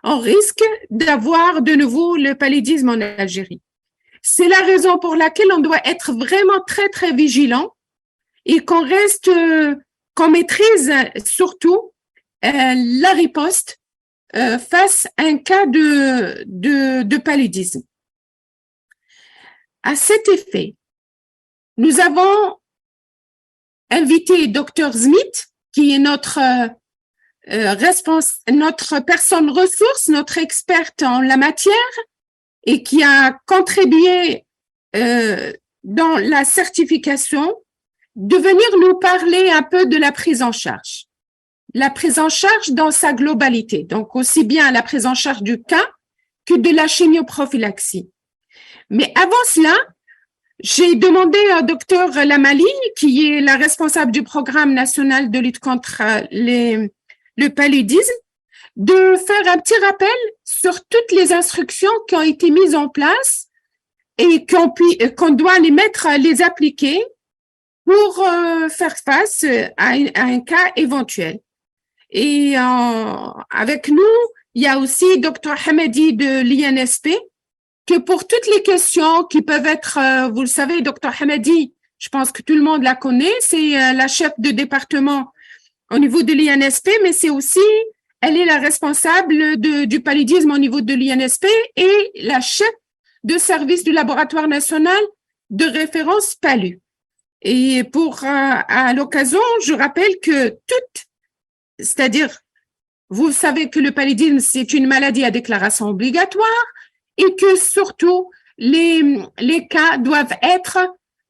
on risque d'avoir de nouveau le paludisme en Algérie. C'est la raison pour laquelle on doit être vraiment très, très vigilant et qu'on maîtrise surtout la riposte face à un cas de paludisme. À cet effet, nous avons invité Dr Smith, qui est notre personne ressource, notre experte en la matière, et qui a contribué dans la certification, de venir nous parler un peu de la prise en charge. La prise en charge dans sa globalité, donc aussi bien la prise en charge du cas que de la chimioprophylaxie. Mais avant cela, j'ai demandé à Dr Lamali, qui est la responsable du programme national de lutte contre le paludisme, de faire un petit rappel sur toutes les instructions qui ont été mises en place et qu'on doit les appliquer pour faire face à un cas éventuel. Et avec nous, il y a aussi Dr Hamadi de l'INSP, que pour toutes les questions qui peuvent être, vous le savez, Dr Hamadi, je pense que tout le monde la connaît, c'est la chef de département au niveau de l'INSP, mais c'est aussi, elle est la responsable du paludisme au niveau de l'INSP et la chef de service du laboratoire national de référence PALU. Et à l'occasion, je rappelle que c'est-à-dire, vous savez que le paludisme, c'est une maladie à déclaration obligatoire et que surtout, les cas doivent être,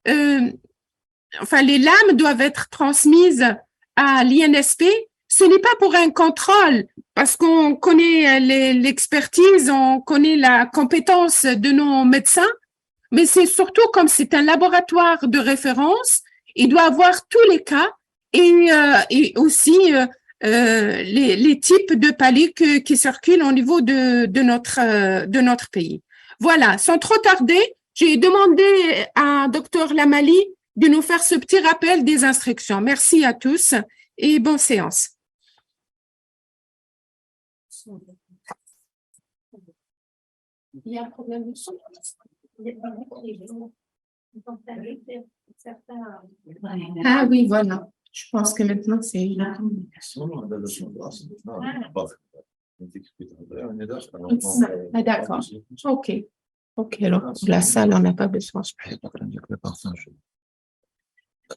les lames doivent être transmises à l'INSP. Ce n'est pas pour un contrôle, parce qu'on connaît l'expertise, on connaît la compétence de nos médecins, mais c'est surtout comme c'est un laboratoire de référence, il doit avoir tous les cas et aussi les types de palus qui circulent au niveau de notre pays. Voilà, sans trop tarder, j'ai demandé à Dr Lamali de nous faire ce petit rappel des instructions. Merci à tous et bonne séance. Il y a un problème de son. Ah oui, voilà. Je pense que maintenant, c'est la communication. Ah, d'accord. OK. OK, alors pour la salle, on n'a pas besoin.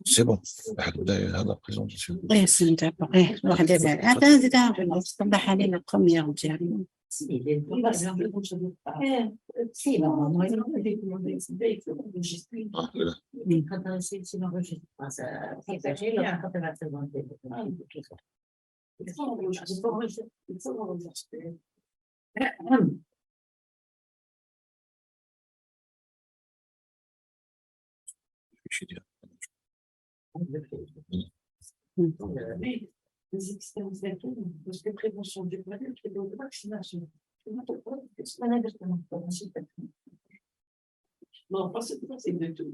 C'est bon. هذا présentation. ايه سنت ايه واحد هذا صباح علينا القمير ديالي Les externalités, parce que prévention du paludisme, c'est de vaccination. Non, pas c'est de tout.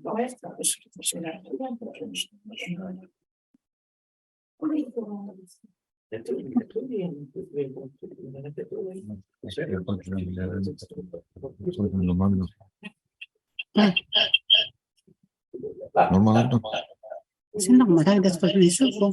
Normalement. C'est normal, هذا تخرج من يشوفوا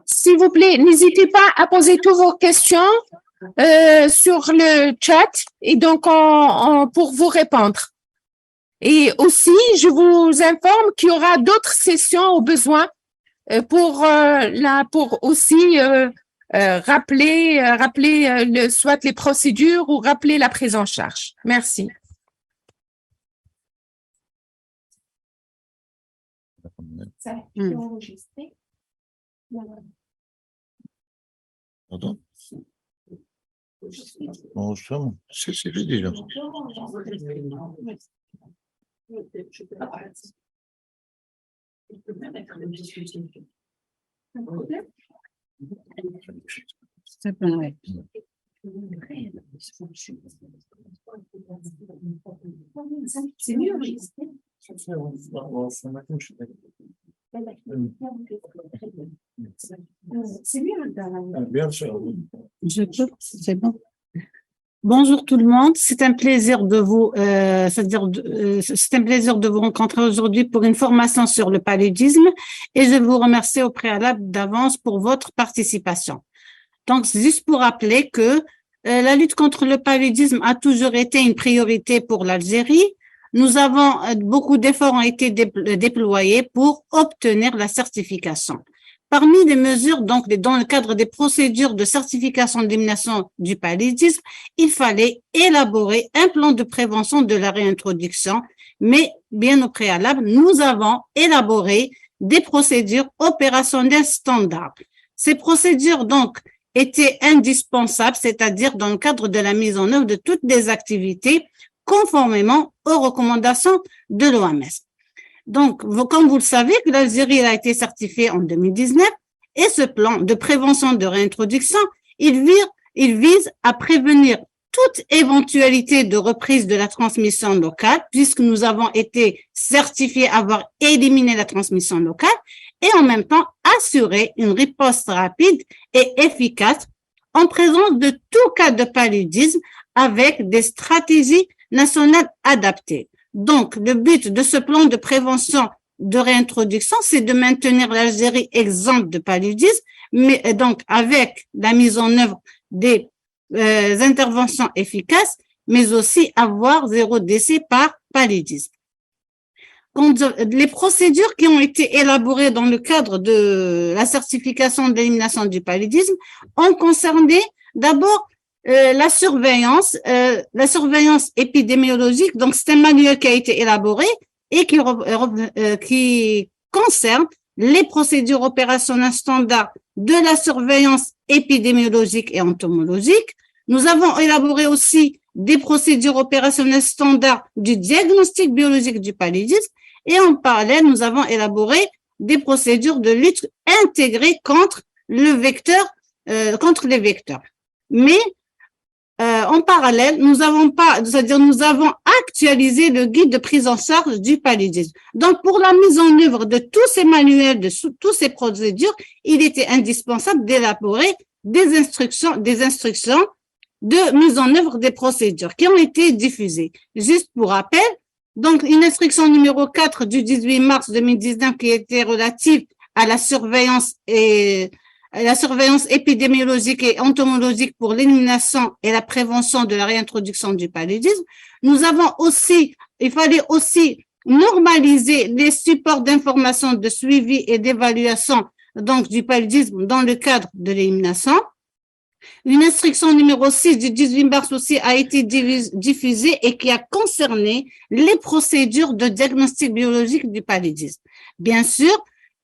S'il vous plaît, n'hésitez pas à poser toutes vos questions sur le chat et donc pour vous répondre. Et aussi, je vous informe qu'il y aura d'autres sessions au besoin pour aussi rappeler soit les procédures ou rappeler la prise en charge. Merci. Ça a été enregistré. Pardon? Bon, justement, c'est fait déjà. C'est bon, ouais. C'est mieux, oui. C'est mieux. Bien sûr. Je peux, c'est bon. Bonjour tout le monde, c'est un plaisir de vous, c'est un plaisir de vous rencontrer aujourd'hui pour une formation sur le paludisme et je vous remercie au préalable d'avance pour votre participation. Donc, juste pour rappeler que la lutte contre le paludisme a toujours été une priorité pour l'Algérie. Nous avons, beaucoup d'efforts ont été déployés pour obtenir la certification. Parmi les mesures, donc, dans le cadre des procédures de certification d'élimination du paludisme, il fallait élaborer un plan de prévention de la réintroduction, mais bien au préalable, nous avons élaboré des procédures opérationnelles standards. Ces procédures, donc, étaient indispensables, c'est-à-dire dans le cadre de la mise en œuvre de toutes les activités conformément aux recommandations de l'OMS. Donc, comme vous le savez, l'Algérie a été certifiée en 2019 et ce plan de prévention de réintroduction, il vise à prévenir toute éventualité de reprise de la transmission locale, puisque nous avons été certifiés à avoir éliminé la transmission locale, et en même temps assurer une riposte rapide et efficace en présence de tout cas de paludisme avec des stratégies nationales adaptées. Donc, le but de ce plan de prévention de réintroduction, c'est de maintenir l'Algérie exempte de paludisme, mais donc avec la mise en œuvre des interventions efficaces, mais aussi avoir 0 décès par paludisme. Les procédures qui ont été élaborées dans le cadre de la certification d'élimination du paludisme ont concerné d'abord la surveillance épidémiologique. Donc, c'est un manuel qui a été élaboré et qui concerne les procédures opérationnelles standards de la surveillance épidémiologique et entomologique. Nous avons élaboré aussi des procédures opérationnelles standards du diagnostic biologique du paludisme et en parallèle, nous avons élaboré des procédures de lutte intégrées contre les vecteurs. Mais en parallèle, nous avons actualisé le guide de prise en charge du paludisme. Donc, pour la mise en œuvre de tous ces manuels, de toutes ces procédures, il était indispensable d'élaborer des instructions de mise en œuvre des procédures qui ont été diffusées. Juste pour rappel, donc, une instruction numéro 4 du 18 mars 2019 qui était relative à la surveillance épidémiologique et entomologique pour l'élimination et la prévention de la réintroduction du paludisme. Il fallait aussi normaliser les supports d'information de suivi et d'évaluation donc du paludisme dans le cadre de l'élimination. Une instruction numéro 6 du 18 mars aussi a été diffusée et qui a concerné les procédures de diagnostic biologique du paludisme. Bien sûr,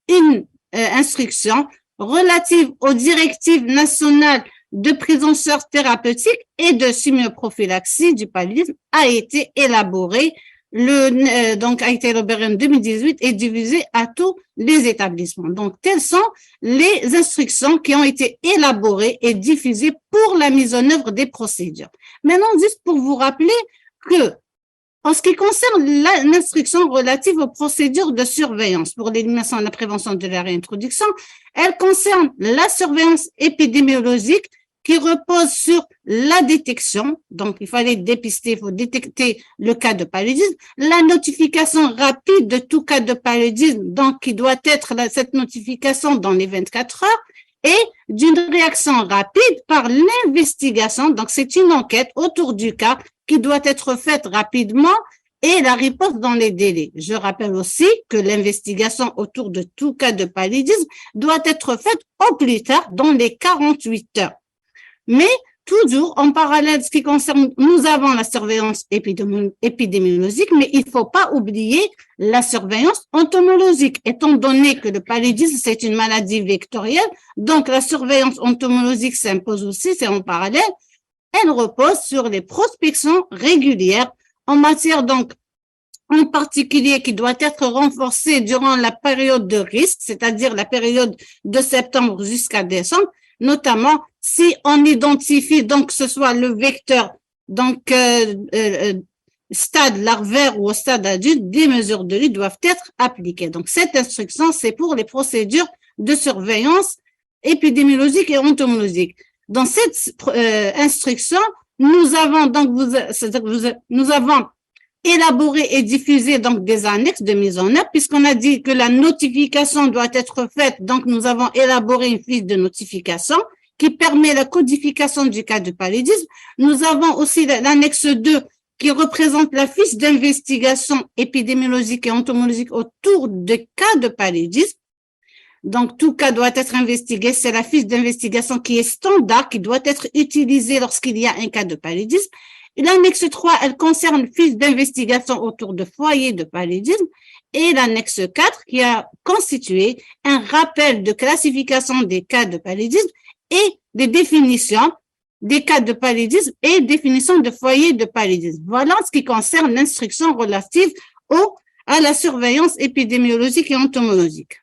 une instruction relative aux directives nationales de prise en charge thérapeutique et de chimioprophylaxie du paludisme a été élaborée en 2018 et diffusée à tous les établissements. Donc, telles sont les instructions qui ont été élaborées et diffusées pour la mise en œuvre des procédures. Maintenant, juste pour vous rappeler que, en ce qui concerne l'instruction relative aux procédures de surveillance pour l'élimination et la prévention de la réintroduction, elle concerne la surveillance épidémiologique qui repose sur la détection, donc il fallait dépister, il faut détecter le cas de paludisme, la notification rapide de tout cas de paludisme, donc qui doit être cette notification dans les 24 heures, et d'une réaction rapide par l'investigation, donc c'est une enquête autour du cas qui doit être faite rapidement et la riposte dans les délais. Je rappelle aussi que l'investigation autour de tout cas de paludisme doit être faite au plus tard dans les 48 heures. Mais toujours en parallèle, ce qui concerne, nous avons la surveillance épidémiologique, mais il ne faut pas oublier la surveillance entomologique, étant donné que le paludisme, c'est une maladie vectorielle, donc la surveillance entomologique s'impose aussi, c'est en parallèle, elle repose sur les prospections régulières en matière donc en particulier qui doit être renforcée durant la période de risque, c'est-à-dire la période de septembre jusqu'à décembre, notamment si on identifie donc que ce soit le vecteur donc stade larvaire ou au stade adulte, des mesures de lutte doivent être appliquées. Donc cette instruction, c'est pour les procédures de surveillance épidémiologique et entomologique. Dans cette instruction, nous avons donc nous avons élaboré et diffusé donc des annexes de mise en œuvre, puisqu'on a dit que la notification doit être faite. Donc nous avons élaboré une fiche de notification qui permet la codification du cas de paludisme. Nous avons aussi l'annexe 2 qui représente la fiche d'investigation épidémiologique et entomologique autour des cas de paludisme. Donc, tout cas doit être investigué. C'est la fiche d'investigation qui est standard, qui doit être utilisée lorsqu'il y a un cas de paludisme. L'annexe 3, elle concerne fiche d'investigation autour de foyers de paludisme. Et l'annexe 4, qui a constitué un rappel de classification des cas de paludisme et des définitions des cas de paludisme et définition de foyers de paludisme. Voilà ce qui concerne l'instruction relative à la surveillance épidémiologique et entomologique.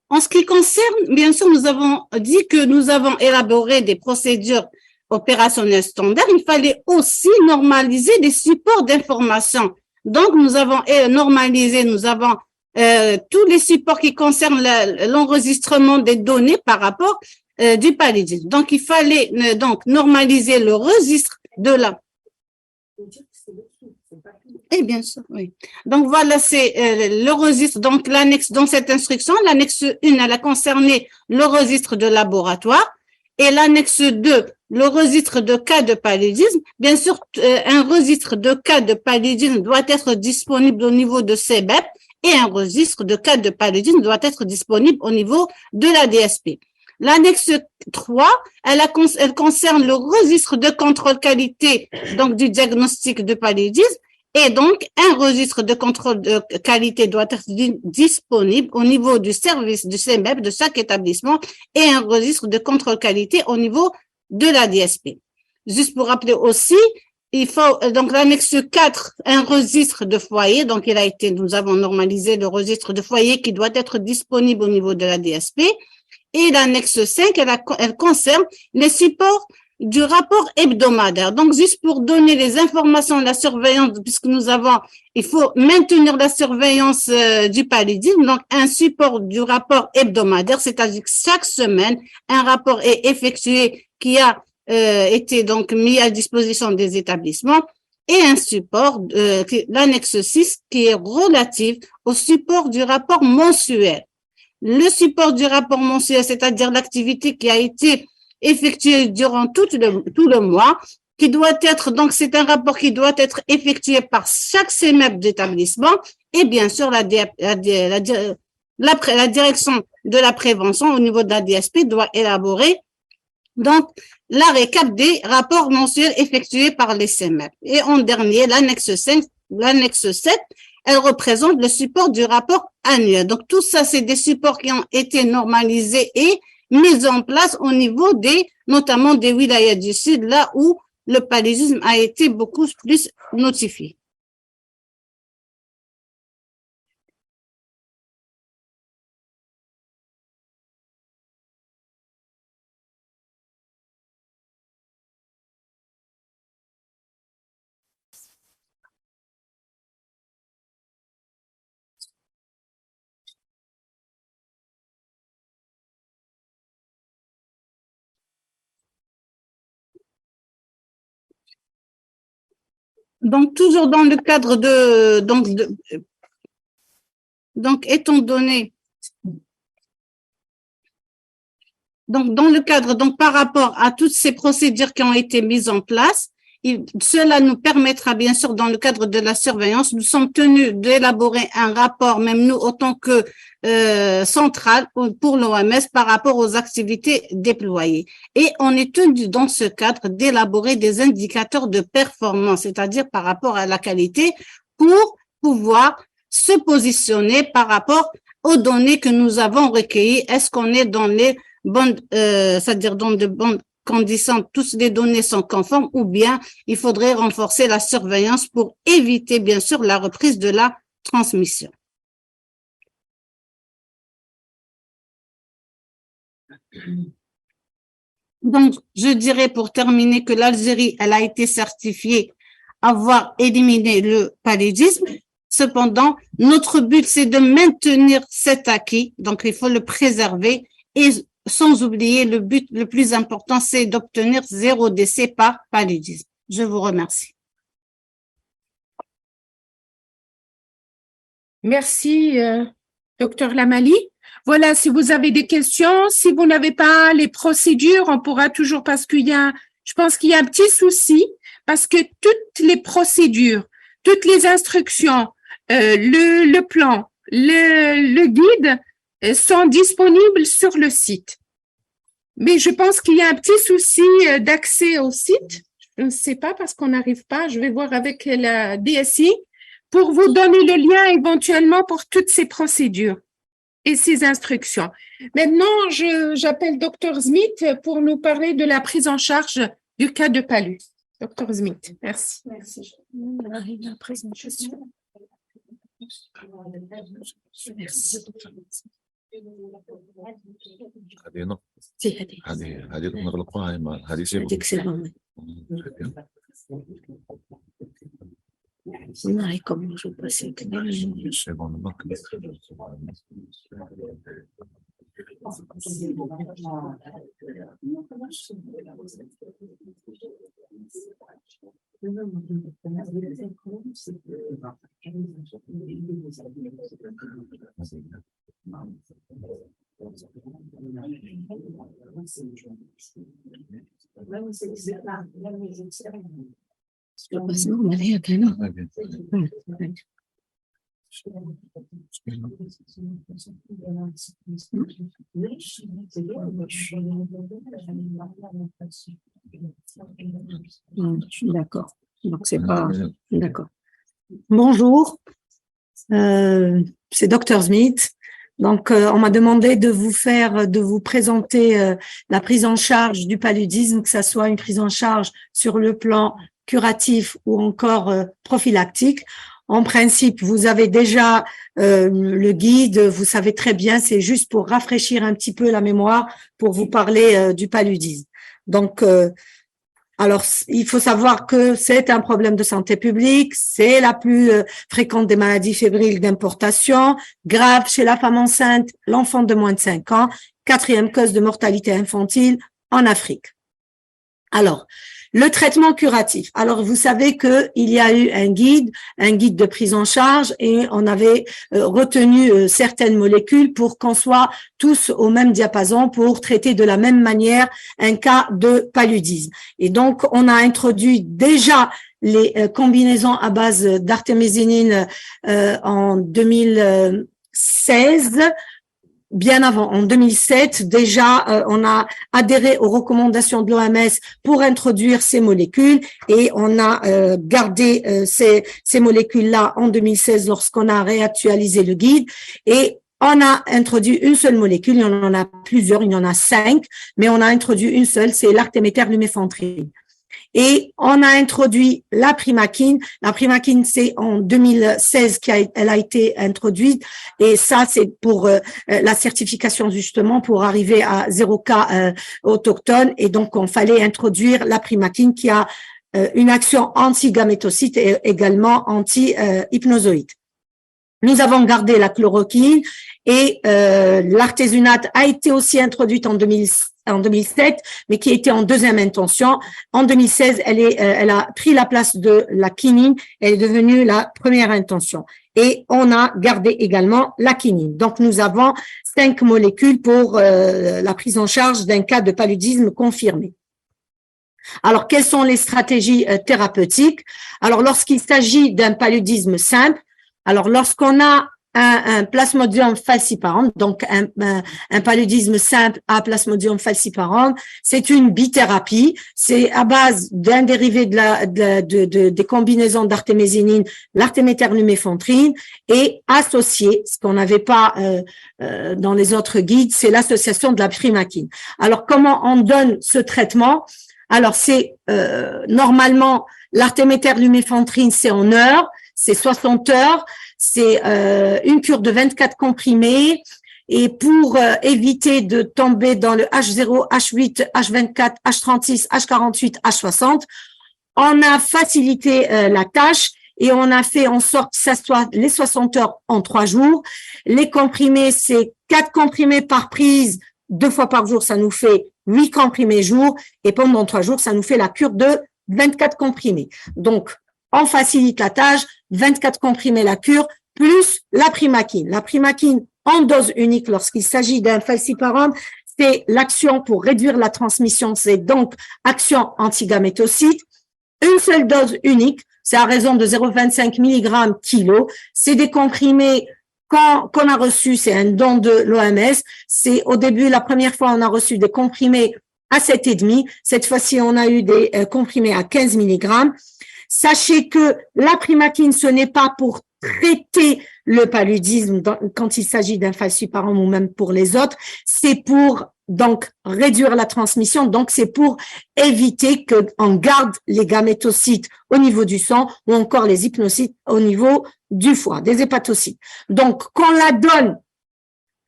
En ce qui concerne, bien sûr, nous avons dit que nous avons élaboré des procédures opérationnelles standards. Il fallait aussi normaliser les supports d'information. Donc, nous avons normalisé, nous avons tous les supports qui concernent l'enregistrement des données par rapport du paludisme. Donc, il fallait donc normaliser le registre de la... Eh bien sûr, oui. Donc, voilà, c'est le registre. Donc, l'annexe, dans cette instruction, l'annexe 1, elle a concerné le registre de laboratoire et l'annexe 2, le registre de cas de paludisme. Bien sûr, un registre de cas de paludisme doit être disponible au niveau de CEBEP et un registre de cas de paludisme doit être disponible au niveau de la DSP. L'annexe 3, elle concerne le registre de contrôle qualité donc du diagnostic de paludisme. Et donc, un registre de contrôle de qualité doit être disponible au niveau du service du CEMEP de chaque établissement et un registre de contrôle qualité au niveau de la DSP. Juste pour rappeler aussi, il faut, donc, l'annexe 4, un registre de foyer. Donc, nous avons normalisé le registre de foyer qui doit être disponible au niveau de la DSP. Et l'annexe 5, elle concerne les supports du rapport hebdomadaire. Donc, juste pour donner les informations de la surveillance, puisque il faut maintenir la surveillance du paludisme. Donc, un support du rapport hebdomadaire, c'est-à-dire que chaque semaine, un rapport est effectué qui a été donc mis à disposition des établissements et un support, l'annexe 6, qui est relatif au support du rapport mensuel. Le support du rapport mensuel, c'est-à-dire l'activité qui a été effectué durant tout le mois, qui doit être, donc c'est un rapport qui doit être effectué par chaque CEMEP d'établissement et bien sûr la direction de la prévention au niveau de la DSP doit élaborer donc la récap des rapports mensuels effectués par les CEMEP. Et en dernier, l'annexe 7, elle représente le support du rapport annuel. Donc tout ça, c'est des supports qui ont été normalisés et mise en place au niveau notamment des wilayas du Sud, là où le paludisme a été beaucoup plus notifié. Donc, toujours dans le cadre donc, étant donné, donc, dans le cadre, donc, par rapport à toutes ces procédures qui ont été mises en place, cela nous permettra, bien sûr, dans le cadre de la surveillance, nous sommes tenus d'élaborer un rapport, même nous, autant que central pour l'OMS par rapport aux activités déployées. Et on est tenu dans ce cadre d'élaborer des indicateurs de performance, c'est-à-dire par rapport à la qualité, pour pouvoir se positionner par rapport aux données que nous avons recueillies. Est-ce qu'on est dans les bonnes, c'est-à-dire dans de bonnes conditions, toutes les données sont conformes, ou bien il faudrait renforcer la surveillance pour éviter, bien sûr, la reprise de la transmission. Donc, je dirais pour terminer que l'Algérie, elle a été certifiée avoir éliminé le paludisme. Cependant, notre but, c'est de maintenir cet acquis. Donc, il faut le préserver et sans oublier le but le plus important, c'est d'obtenir 0 décès par paludisme. Je vous remercie. Merci, docteur Lamali. Voilà, si vous avez des questions, si vous n'avez pas les procédures, on pourra toujours, parce je pense qu'il y a un petit souci, parce que toutes les procédures, toutes les instructions, le plan, le guide sont disponibles sur le site. Mais je pense qu'il y a un petit souci d'accès au site. Je ne sais pas parce qu'on n'arrive pas. Je vais voir avec la DSI pour vous donner le lien éventuellement pour toutes ces procédures et ces instructions. Maintenant, j'appelle Dr Smith pour nous parler de la prise en charge du cas de Palu. Dr Smith, merci. Merci. هذه نغلقوها هذه سيبوا D'accord. Donc, c'est pas... D'accord. Bonjour. C'est Dr Smith. Donc, on m'a demandé de vous présenter la prise en charge du paludisme, que ça soit une prise en charge sur le plan curatif ou encore prophylactique. En principe, vous avez déjà le guide, vous savez très bien, c'est juste pour rafraîchir un petit peu la mémoire pour vous parler du paludisme. Donc, alors, il faut savoir que c'est un problème de santé publique, c'est la plus fréquente des maladies fébriles d'importation, grave chez la femme enceinte, l'enfant de moins de 5 ans, 4e cause de mortalité infantile en Afrique. Alors, le traitement curatif. Alors, vous savez que il y a eu un guide de prise en charge et on avait retenu certaines molécules pour qu'on soit tous au même diapason pour traiter de la même manière un cas de paludisme. Et donc, on a introduit déjà les combinaisons à base d'artémisinine en 2016. Bien avant, en 2007, déjà, on a adhéré aux recommandations de l'OMS pour introduire ces molécules et on a gardé ces molécules-là en 2016 lorsqu'on a réactualisé le guide et on a introduit une seule molécule, il y en a plusieurs, il y en a 5, mais on a introduit une seule, c'est l'artéméter-luméfantrine. Et on a introduit la primaquine. La primaquine, c'est en 2016 qu'elle a été introduite. Et ça, c'est pour la certification, justement, pour arriver à 0 cas autochtone. Et donc, on fallait introduire la primaquine qui a une action anti-gamétocyte et également anti-hypnozoïde. Nous avons gardé la chloroquine et l'artésunate a été aussi introduite en 2007, mais qui était en deuxième intention. En 2016, elle a pris la place de la quinine, elle est devenue la première intention. Et on a gardé également la quinine. Donc, nous avons 5 molécules pour la prise en charge d'un cas de paludisme confirmé. Alors, quelles sont les stratégies thérapeutiques? Alors, lorsqu'il s'agit d'un paludisme simple, alors lorsqu'on a un plasmodium falciparum, donc un paludisme simple à plasmodium falciparum. C'est une bithérapie. C'est à base d'un dérivé des combinaisons d'artémisinine, l'artéméter-luméfantrine, et associé, ce qu'on n'avait pas dans les autres guides, c'est l'association de la primaquine. Alors, comment on donne ce traitement? Alors, c'est normalement l'artéméter-luméfantrine, c'est en heures, c'est 60 heures. C'est une cure de 24 comprimés, et pour éviter de tomber dans le H0, H8, H24, H36, H48, H60, on a facilité la tâche et on a fait en sorte que ça soit les 60 heures en 3 jours. Les comprimés, c'est 4 comprimés par prise, 2 fois par jour, ça nous fait 8 comprimés jour, et pendant 3 jours, ça nous fait la cure de 24 comprimés. Donc, on facilite la tâche, 24 comprimés la cure, plus la primaquine. La primaquine en dose unique lorsqu'il s'agit d'un falciparum, c'est l'action pour réduire la transmission, c'est donc action antigamétocyte. Une seule dose unique, c'est à raison de 0,25 mg kilo. C'est des comprimés qu'on a reçus, c'est un don de l'OMS. C'est au début, la première fois, on a reçu des comprimés à 7,5. Cette fois-ci, on a eu des comprimés à 15 mg. Sachez que la primaquine, ce n'est pas pour traiter le paludisme quand il s'agit d'un falciparum ou même pour les autres, c'est pour donc réduire la transmission, donc c'est pour éviter qu'on garde les gamétocytes au niveau du sang ou encore les hypnocytes au niveau du foie, des hépatocytes. Donc, qu'on la donne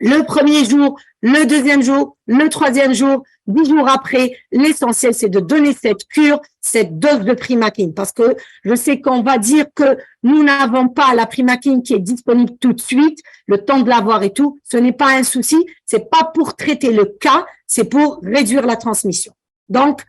le premier jour, le deuxième jour, le troisième jour, 10 jours après, l'essentiel, c'est de donner cette cure, cette dose de primaquine, parce que je sais qu'on va dire que nous n'avons pas la primaquine qui est disponible tout de suite, le temps de l'avoir et tout. Ce n'est pas un souci, c'est pas pour traiter le cas, c'est pour réduire la transmission. Donc,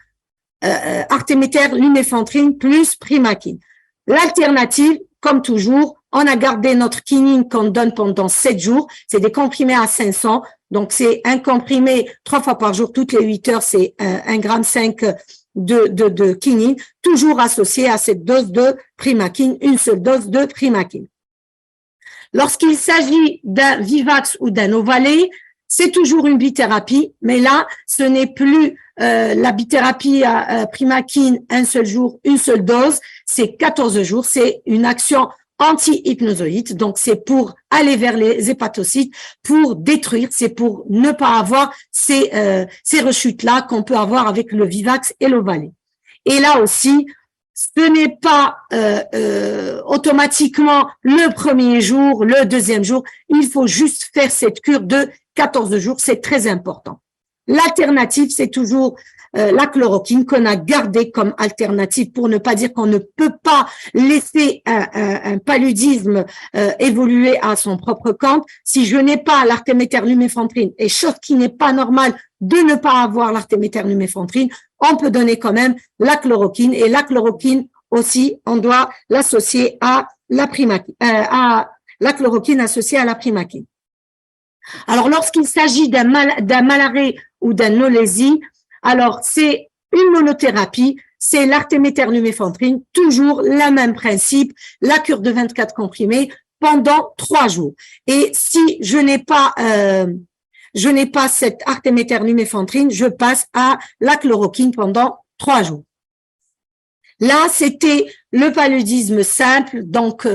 artéméter, luméfantrine plus primaquine. L'alternative, comme toujours, on a gardé notre quinine qu'on donne pendant 7 jours. C'est des comprimés à 500. Donc, c'est un comprimé 3 fois par jour, toutes les 8 heures, c'est 1,5 g de quinine, toujours associé à cette dose de primaquine, une seule dose de primaquine. Lorsqu'il s'agit d'un Vivax ou d'un Ovalé, c'est toujours une bithérapie, mais là, ce n'est plus la bithérapie à primaquine, un seul jour, une seule dose, c'est 14 jours, c'est une action anti-hypnozoïde, donc c'est pour aller vers les hépatocytes, pour détruire, c'est pour ne pas avoir ces rechutes-là qu'on peut avoir avec le Vivax et l'Ovalé. Et là aussi, ce n'est pas automatiquement le premier jour, le deuxième jour, il faut juste faire cette cure de 14 jours, c'est très important. L'alternative, c'est toujours la chloroquine qu'on a gardée comme alternative pour ne pas dire qu'on ne peut pas laisser un paludisme évoluer à son propre compte. Si je n'ai pas l'artéméter-luméfantrine, et chose qui n'est pas normale de ne pas avoir l'artéméter-luméfantrine, on peut donner quand même la chloroquine, et la chloroquine aussi, on doit l'associer à la primaquine, à la chloroquine associée à la primaquine. Alors, lorsqu'il s'agit d'un malaret ou d'un nolésie, alors c'est une monothérapie, c'est l'artéméter-luméfantrine, toujours le même principe, la cure de 24 comprimés pendant 3 jours. Et si je n'ai pas cette artéméter-luméfantrine, je passe à la chloroquine pendant 3 jours. Là, c'était le paludisme simple, donc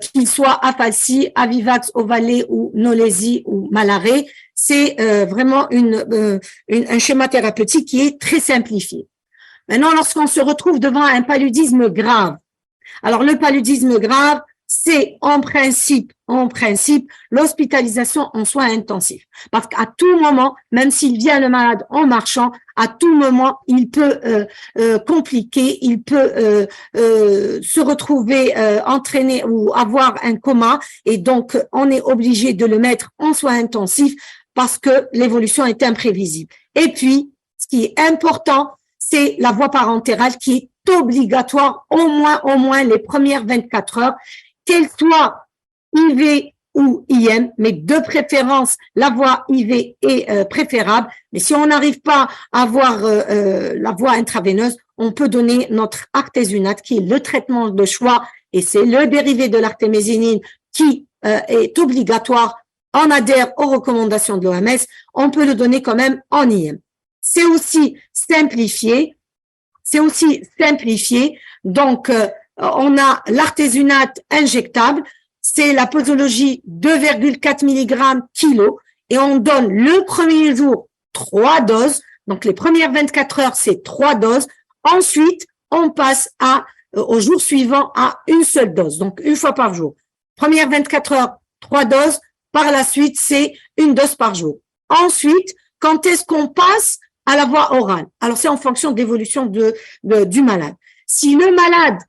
qu'il soit aphasie, avivax, ovalé ou nolésie ou malaret, c'est vraiment un schéma thérapeutique qui est très simplifié. Maintenant, lorsqu'on se retrouve devant un paludisme grave, alors le paludisme grave, c'est en principe l'hospitalisation en soins intensifs. Parce qu'à tout moment, même s'il vient le malade en marchant, à tout moment, il peut compliquer, il peut se retrouver entraîné ou avoir un coma. Et donc, on est obligé de le mettre en soins intensifs parce que l'évolution est imprévisible. Et puis, ce qui est important, c'est la voie parentérale qui est obligatoire au moins les premières 24 heures, qu'elle soit IV ou IM, mais de préférence, la voie IV est préférable. Mais si on n'arrive pas à avoir la voie intraveineuse, on peut donner notre artésunate, qui est le traitement de choix, et c'est le dérivé de l'artémisinine qui est obligatoire, on adhère aux recommandations de l'OMS, on peut le donner quand même en IM. C'est aussi simplifié. Donc, on a l'artésunate injectable, c'est la posologie 2,4 mg kilo et on donne le premier jour 3 doses. Donc, les premières 24 heures, c'est 3 doses. Ensuite, on passe au jour suivant à une seule dose, donc une fois par jour. Première 24 heures, 3 doses. Par la suite, c'est une dose par jour. Ensuite, quand est-ce qu'on passe à la voie orale? Alors, c'est en fonction de l'évolution du malade. Si le malade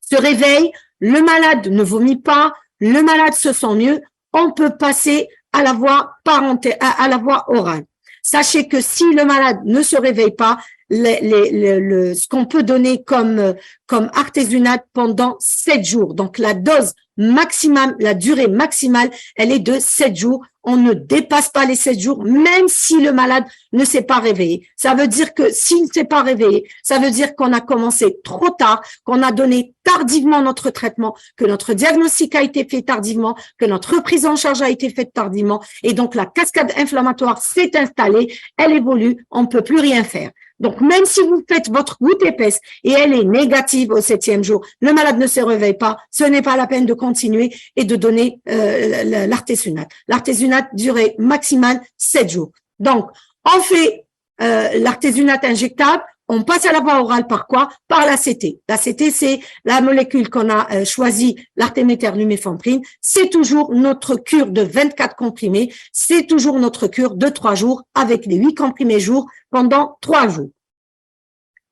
se réveille, le malade ne vomit pas, le malade se sent mieux, on peut passer à la voie à la voie orale. Sachez que si le malade ne se réveille pas, ce qu'on peut donner comme artésunate pendant 7 jours. Donc, la dose maximale, la durée maximale, elle est de 7 jours. On ne dépasse pas les 7 jours, même si le malade ne s'est pas réveillé. Ça veut dire que s'il ne s'est pas réveillé, ça veut dire qu'on a commencé trop tard, qu'on a donné tardivement notre traitement, que notre diagnostic a été fait tardivement, que notre prise en charge a été faite tardivement. Et donc, la cascade inflammatoire s'est installée, elle évolue, on ne peut plus rien faire. Donc, même si vous faites votre goutte épaisse et elle est négative au 7e jour, le malade ne se réveille pas, ce n'est pas la peine de continuer et de donner l'artésunate. L'artésunate, durée maximale, 7 jours. Donc, on fait l'artésunate injectable, on passe à la voie orale par quoi? Par l'ACT. L'ACT, c'est la molécule qu'on a choisie, l'artéméter-luméfantrine. C'est toujours notre cure de 24 comprimés. C'est toujours notre cure de 3 jours avec les 8 comprimés jour pendant 3 jours.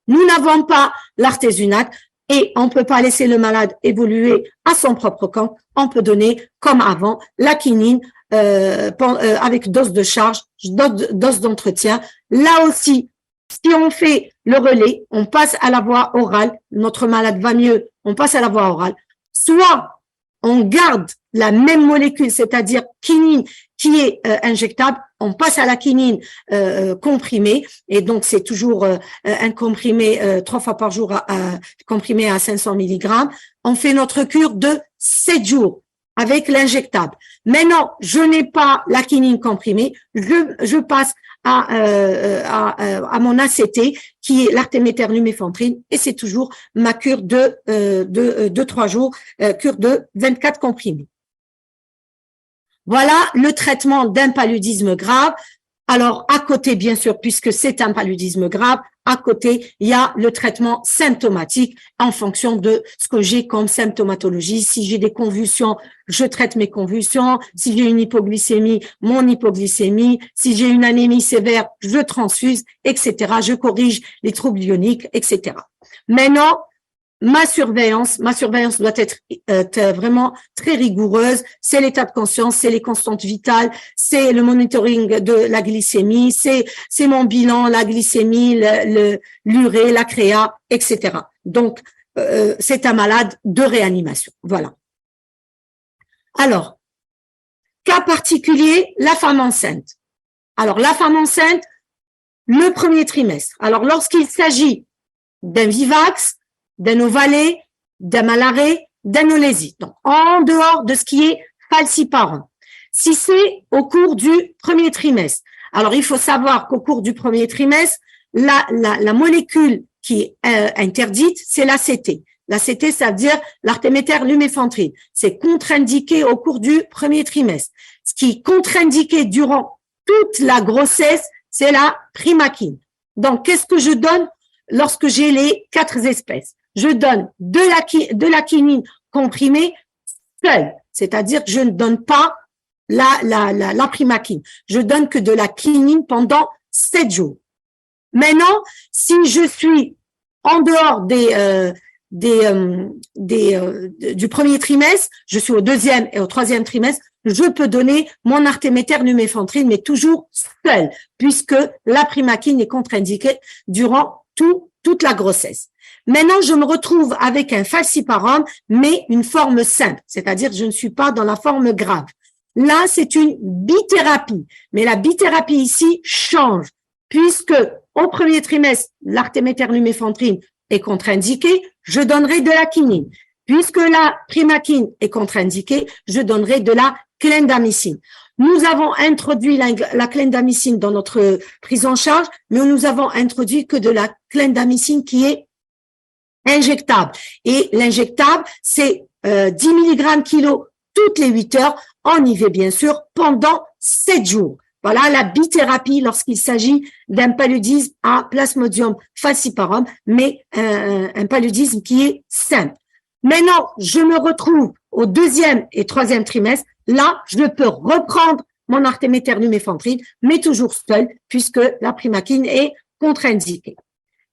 Nous n'avons pas l'artésunate et on ne peut pas laisser le malade évoluer à son propre camp. On peut donner, comme avant, la quinine avec dose de charge, dose d'entretien. Là aussi, si on fait le relais, on passe à la voie orale, notre malade va mieux, on passe à la voie orale. Soit on garde la même molécule, c'est-à-dire quinine qui est injectable, on passe à la quinine comprimée, et donc c'est toujours un comprimé 3 fois par jour, comprimé à 500 mg. On fait notre cure de 7 jours avec l'injectable. Maintenant, je n'ai pas la quinine comprimée, je passe à mon ACT qui est l'artéméter-luméfantrine et c'est toujours ma cure de 3 jours, cure de 24 comprimés. Voilà le traitement d'un paludisme grave. Alors, à côté, bien sûr, puisque c'est un paludisme grave, à côté, il y a le traitement symptomatique en fonction de ce que j'ai comme symptomatologie. Si j'ai des convulsions, je traite mes convulsions. Si j'ai une hypoglycémie, mon hypoglycémie. Si j'ai une anémie sévère, je transfuse, etc. Je corrige les troubles ioniques, etc. Maintenant, ma surveillance doit être vraiment très rigoureuse. C'est l'état de conscience, c'est les constantes vitales, c'est le monitoring de la glycémie, c'est mon bilan, la glycémie, l'urée, la créa, etc. Donc, c'est un malade de réanimation. Voilà. Alors, cas particulier, la femme enceinte. Alors, la femme enceinte, le premier trimestre. Alors, lorsqu'il s'agit d'un Vivax, d'un Ovalé, d'un Malaré, d'un Olésie. Donc, en dehors de ce qui est falciparum. Si c'est au cours du premier trimestre, alors il faut savoir qu'au cours du premier trimestre, la molécule qui est interdite, c'est l'ACT. L'ACT, ça veut dire l'artéméter-luméfantrine. C'est contre-indiqué au cours du premier trimestre. Ce qui est contre-indiqué durant toute la grossesse, c'est la primaquine. Donc, qu'est-ce que je donne lorsque j'ai les 4 espèces? Je donne de la quinine comprimée seule, c'est-à-dire que je ne donne pas la primaquine. Je donne que de la quinine pendant 7 jours. Maintenant, si je suis en dehors du premier trimestre, je suis au 2e et au 3e trimestre, je peux donner mon artéméter-luméfantrine, mais toujours seule, puisque la primaquine est contre-indiquée durant toute la grossesse. Maintenant, je me retrouve avec un falciparum, mais une forme simple, c'est-à-dire que je ne suis pas dans la forme grave. Là, c'est une bithérapie, mais la bithérapie ici change, puisque au premier trimestre, l'artéméter-luméfantrine est contre-indiqué, je donnerai de la quinine. Puisque la primaquine est contre-indiquée, je donnerai de la clindamycine. Nous avons introduit la clindamycine dans notre prise en charge, mais nous avons introduit que de la clindamycine qui est injectable. Et l'injectable, c'est 10 mg kilo toutes les 8 heures, en IV bien sûr, pendant 7 jours. Voilà la bithérapie lorsqu'il s'agit d'un paludisme à Plasmodium falciparum, mais un paludisme qui est simple. Maintenant, je me retrouve au 2e et 3e trimestre. Là, je peux reprendre mon artéméter-luméfantrine, mais toujours seul, puisque la primaquine est contre-indiquée.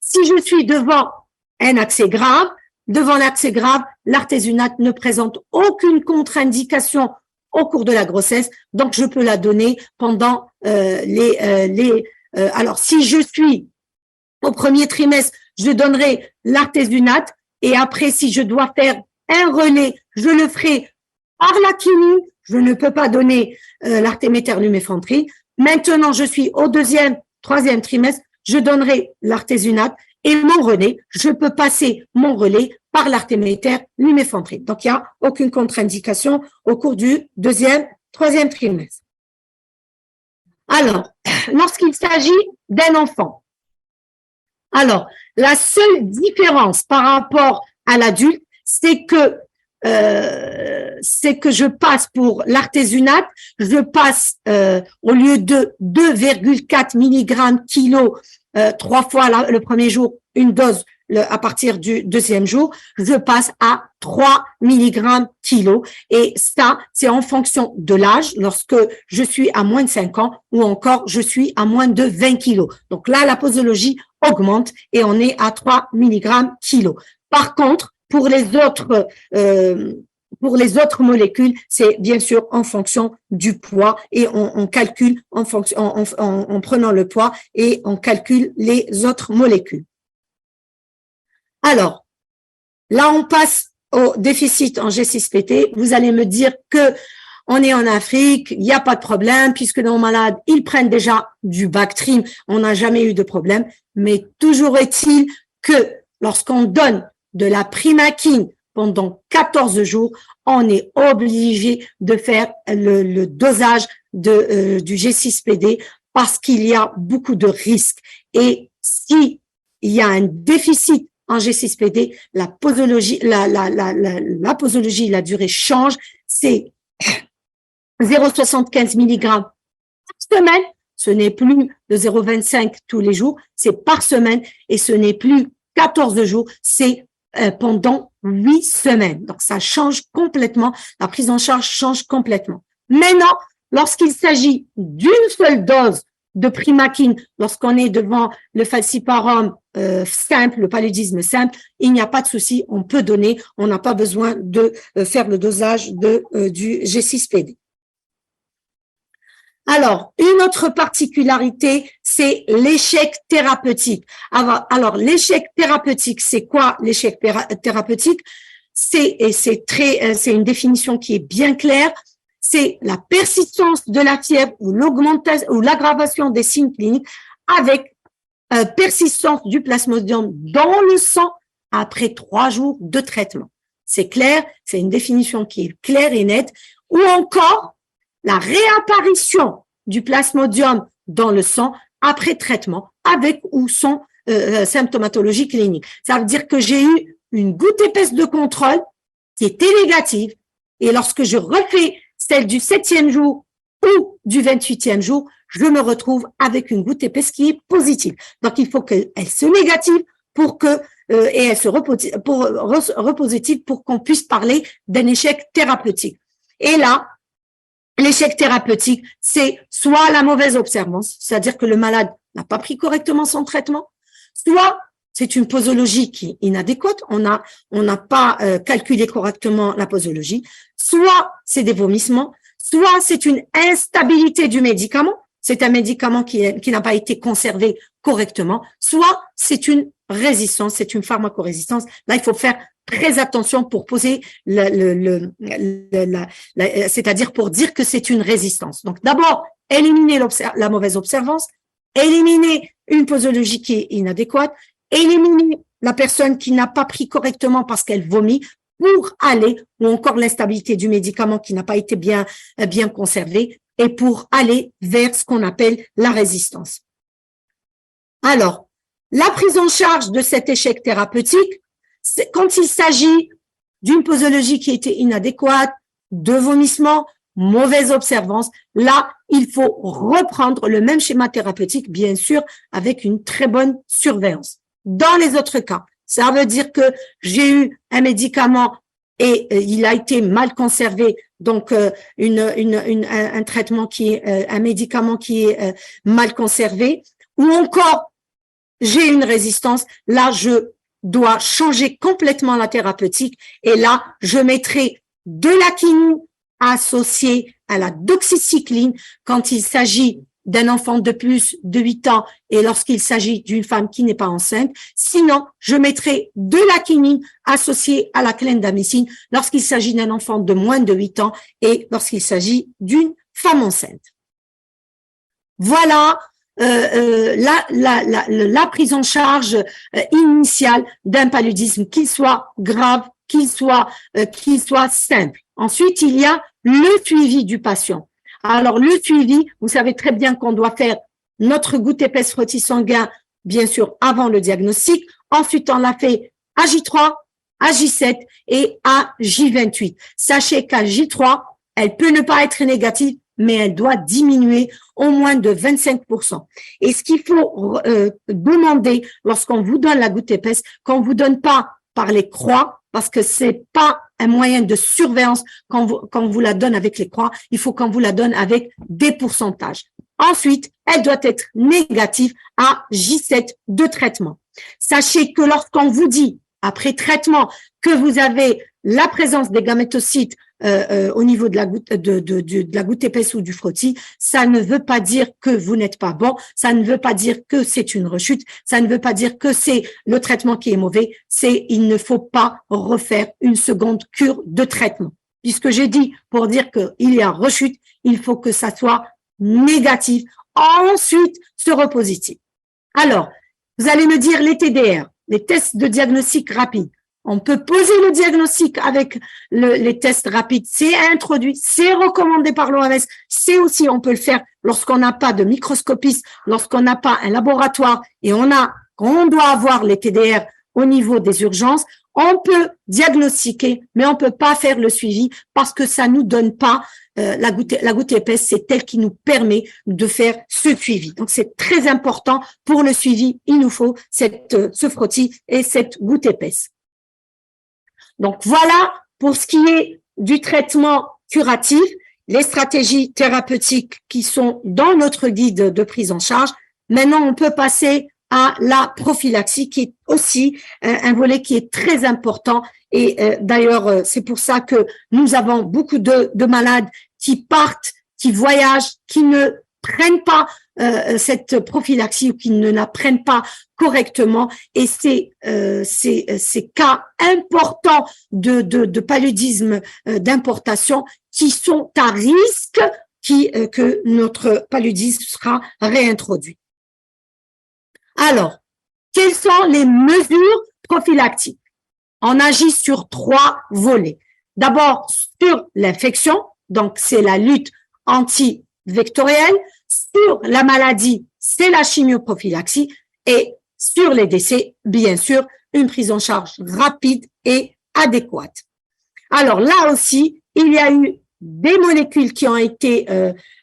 Si je suis devant un accès grave, devant l'accès grave, l'artésunate ne présente aucune contre-indication au cours de la grossesse, donc je peux la donner pendant alors, si je suis au 1er trimestre, je donnerai l'artésunate, et après, si je dois faire un relais, je le ferai par la chimie. Je ne peux pas donner l'artéméter-luméfantrine. Maintenant, je suis au 2e, 3e trimestre, je donnerai l'artésunate et mon relais, je peux passer mon relais par l'artéméter-luméfantrine. Donc, il n'y a aucune contre-indication au cours du 2e, 3e trimestre. Alors, lorsqu'il s'agit d'un enfant, alors, la seule différence par rapport à l'adulte, c'est que je passe pour l'artésunate, je passe au lieu de 2,4 mg kilo 3 fois le premier jour, une dose à partir du 2e jour, je passe à 3 mg kilo. Et ça, c'est en fonction de l'âge, lorsque je suis à moins de 5 ans ou encore je suis à moins de 20 kilos. Donc là, la posologie augmente et on est à 3 mg kilo. Par contre, pour les autres molécules, c'est bien sûr en fonction du poids et on calcule en prenant le poids et on calcule les autres molécules. Alors, là, on passe au déficit en G6PD. Vous allez me dire que on est en Afrique, il n'y a pas de problème puisque nos malades, ils prennent déjà du Bactrim, on n'a jamais eu de problème. Mais toujours est-il que lorsqu'on donne de la primaquine pendant 14 jours, on est obligé de faire le dosage du G6PD parce qu'il y a beaucoup de risques. Et si il y a un déficit en G6PD, la posologie, la durée change, c'est 0,75 mg par semaine. Ce n'est plus de 0,25 tous les jours, c'est par semaine et ce n'est plus 14 jours, c'est pendant 8 semaines. Donc, ça change complètement, la prise en charge change complètement. Maintenant, lorsqu'il s'agit d'une seule dose de primaquine, lorsqu'on est devant le falciparum simple, le paludisme simple, il n'y a pas de souci, on peut donner, on n'a pas besoin de faire le dosage du G6PD. Alors, une autre particularité, c'est l'échec thérapeutique. Alors l'échec thérapeutique, c'est quoi l'échec thérapeutique? C'est une définition qui est bien claire. C'est la persistance de la fièvre ou l'augmentation ou l'aggravation des signes cliniques avec persistance du plasmodium dans le sang après 3 jours de traitement. C'est clair, c'est une définition qui est claire et nette. Ou encore, la réapparition du plasmodium dans le sang après traitement, avec ou sans symptomatologie clinique. Ça veut dire que j'ai eu une goutte épaisse de contrôle qui était négative, et lorsque je refais celle du 7e jour ou du 28e jour, je me retrouve avec une goutte épaisse qui est positive. Donc, il faut qu'elle se négative pour que et elle se repositive pour qu'on puisse parler d'un échec thérapeutique. Et là, l'échec thérapeutique, c'est soit la mauvaise observance, c'est-à-dire que le malade n'a pas pris correctement son traitement, soit c'est une posologie qui est inadéquate, on n'a pas calculé correctement la posologie, soit c'est des vomissements, soit c'est une instabilité du médicament, c'est un médicament qui n'a pas été conservé correctement, soit c'est une résistance, c'est une pharmacorésistance. Là, il faut faire très attention pour poser c'est-à-dire pour dire que c'est une résistance. Donc, d'abord, éliminer la mauvaise observance, éliminer une posologie qui est inadéquate, éliminer la personne qui n'a pas pris correctement parce qu'elle vomit, pour aller, ou encore l'instabilité du médicament qui n'a pas été bien conservé, et pour aller vers ce qu'on appelle la résistance. Alors, la prise en charge de cet échec thérapeutique, c'est quand il s'agit d'une posologie qui était inadéquate, de vomissements, mauvaise observance, là, il faut reprendre le même schéma thérapeutique, bien sûr, avec une très bonne surveillance. Dans les autres cas, ça veut dire que j'ai eu un médicament et il a été mal conservé, donc un traitement qui est un médicament qui est mal conservé, ou encore j'ai une résistance, là je dois changer complètement la thérapeutique et là je mettrai de la quinine associée à la doxycycline quand il s'agit d'un enfant de plus de 8 ans et lorsqu'il s'agit d'une femme qui n'est pas enceinte. Sinon, je mettrai de la quinine associée à la clindamycine lorsqu'il s'agit d'un enfant de moins de 8 ans et lorsqu'il s'agit d'une femme enceinte. Voilà la prise en charge initiale d'un paludisme, qu'il soit grave, qu'il soit simple. Ensuite, il y a le suivi du patient. Alors, le suivi, vous savez très bien qu'on doit faire notre goutte épaisse frottis sanguin, bien sûr, avant le diagnostic. Ensuite, on l'a fait à J3, à J7 et à J28. Sachez qu'à J3, elle peut ne pas être négative, mais elle doit diminuer au moins de 25%. Et ce qu'il faut demander lorsqu'on vous donne la goutte épaisse, qu'on vous donne pas par les croix, parce que c'est pas un moyen de surveillance quand vous la donne avec les croix, il faut qu'on vous la donne avec des pourcentages. Ensuite, elle doit être négative à J7 de traitement. Sachez que lorsqu'on vous dit, après traitement, que vous avez la présence des gamétocytes au niveau de la goutte épaisse ou du frottis, ça ne veut pas dire que vous n'êtes pas bon, ça ne veut pas dire que c'est une rechute, ça ne veut pas dire que c'est le traitement qui est mauvais, il ne faut pas refaire une seconde cure de traitement. Puisque j'ai dit, pour dire qu'il y a rechute, il faut que ça soit négatif, ensuite séropositif. Alors, vous allez me dire les TDR, les tests de diagnostic rapide. On peut poser le diagnostic avec les tests rapides. C'est introduit, c'est recommandé par l'OMS. C'est aussi, on peut le faire lorsqu'on n'a pas de microscopiste, lorsqu'on n'a pas un laboratoire et on doit avoir les TDR au niveau des urgences. On peut diagnostiquer, mais on peut pas faire le suivi parce que ça nous donne pas la goutte épaisse. C'est elle qui nous permet de faire ce suivi. Donc c'est très important pour le suivi. Il nous faut ce frottis et cette goutte épaisse. Donc, voilà pour ce qui est du traitement curatif, les stratégies thérapeutiques qui sont dans notre guide de prise en charge. Maintenant, on peut passer à la prophylaxie qui est aussi un volet qui est très important. Et d'ailleurs, c'est pour ça que nous avons beaucoup de malades qui partent, qui voyagent, qui ne prennent pas cette prophylaxie ou qui ne la prennent pas correctement, et ces cas importants de paludisme d'importation qui sont à risque que notre paludisme sera réintroduit. Alors, quelles sont les mesures prophylactiques? On agit sur 3 volets. D'abord, sur l'infection, donc c'est la lutte anti-vectorielle. Sur la maladie, c'est la chimioprophylaxie. Et sur les décès, bien sûr, une prise en charge rapide et adéquate. Alors là aussi, il y a eu des molécules qui ont été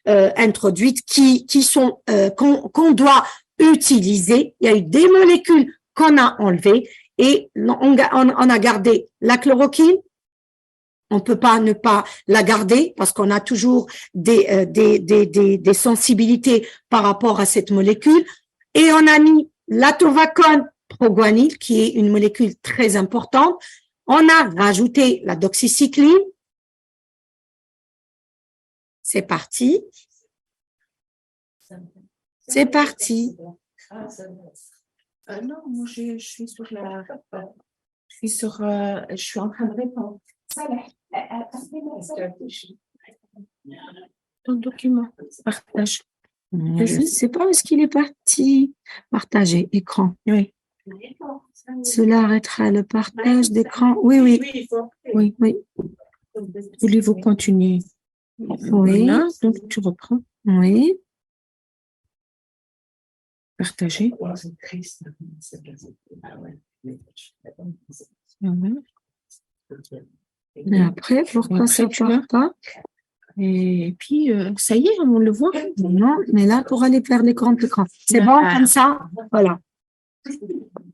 introduites, qui sont qu'on doit utiliser. Il y a eu des molécules qu'on a enlevées et on a gardé la chloroquine. On peut pas ne pas la garder parce qu'on a toujours des sensibilités par rapport à cette molécule. Et on a mis l'atovacone proguanil, qui est une molécule très importante. On a rajouté la doxycycline. C'est parti. C'est parti. Non, moi je suis sur je suis en train de répondre. Ton document, partage. Je ne sais pas où est-ce qu'il est parti. Partager écran. Oui. Cela arrêtera le partage d'écran. Oui, oui, Oui, oui, voulez-vous continuer? oui, Voilà, donc tu reprends, oui. partager. Voilà. Et après, pourquoi Après, ça tu part pas? Et puis, ça y est, on le voit. Non, mais là, pour aller faire les grands écrans. C'est bon, Ah. comme ça? Voilà.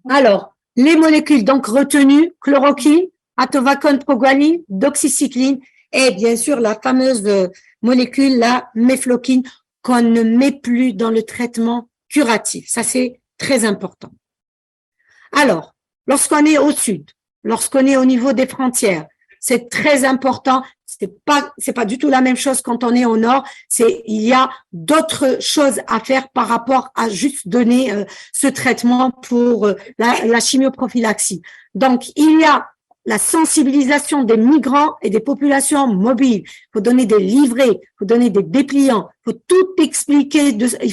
Alors, les molécules donc retenues, chloroquine, atovacone, proguanine, doxycycline et bien sûr la fameuse molécule, la mefloquine, qu'on ne met plus dans le traitement curatif. Ça, c'est très important. Alors, lorsqu'on est au sud, lorsqu'on est au niveau des frontières, c'est très important. C'est pas du tout la même chose quand on est au nord. Il y a d'autres choses à faire par rapport à juste donner ce traitement pour la chimioprophylaxie. Donc, il y a la sensibilisation des migrants et des populations mobiles. Il faut donner des livrets, il faut donner des dépliants, il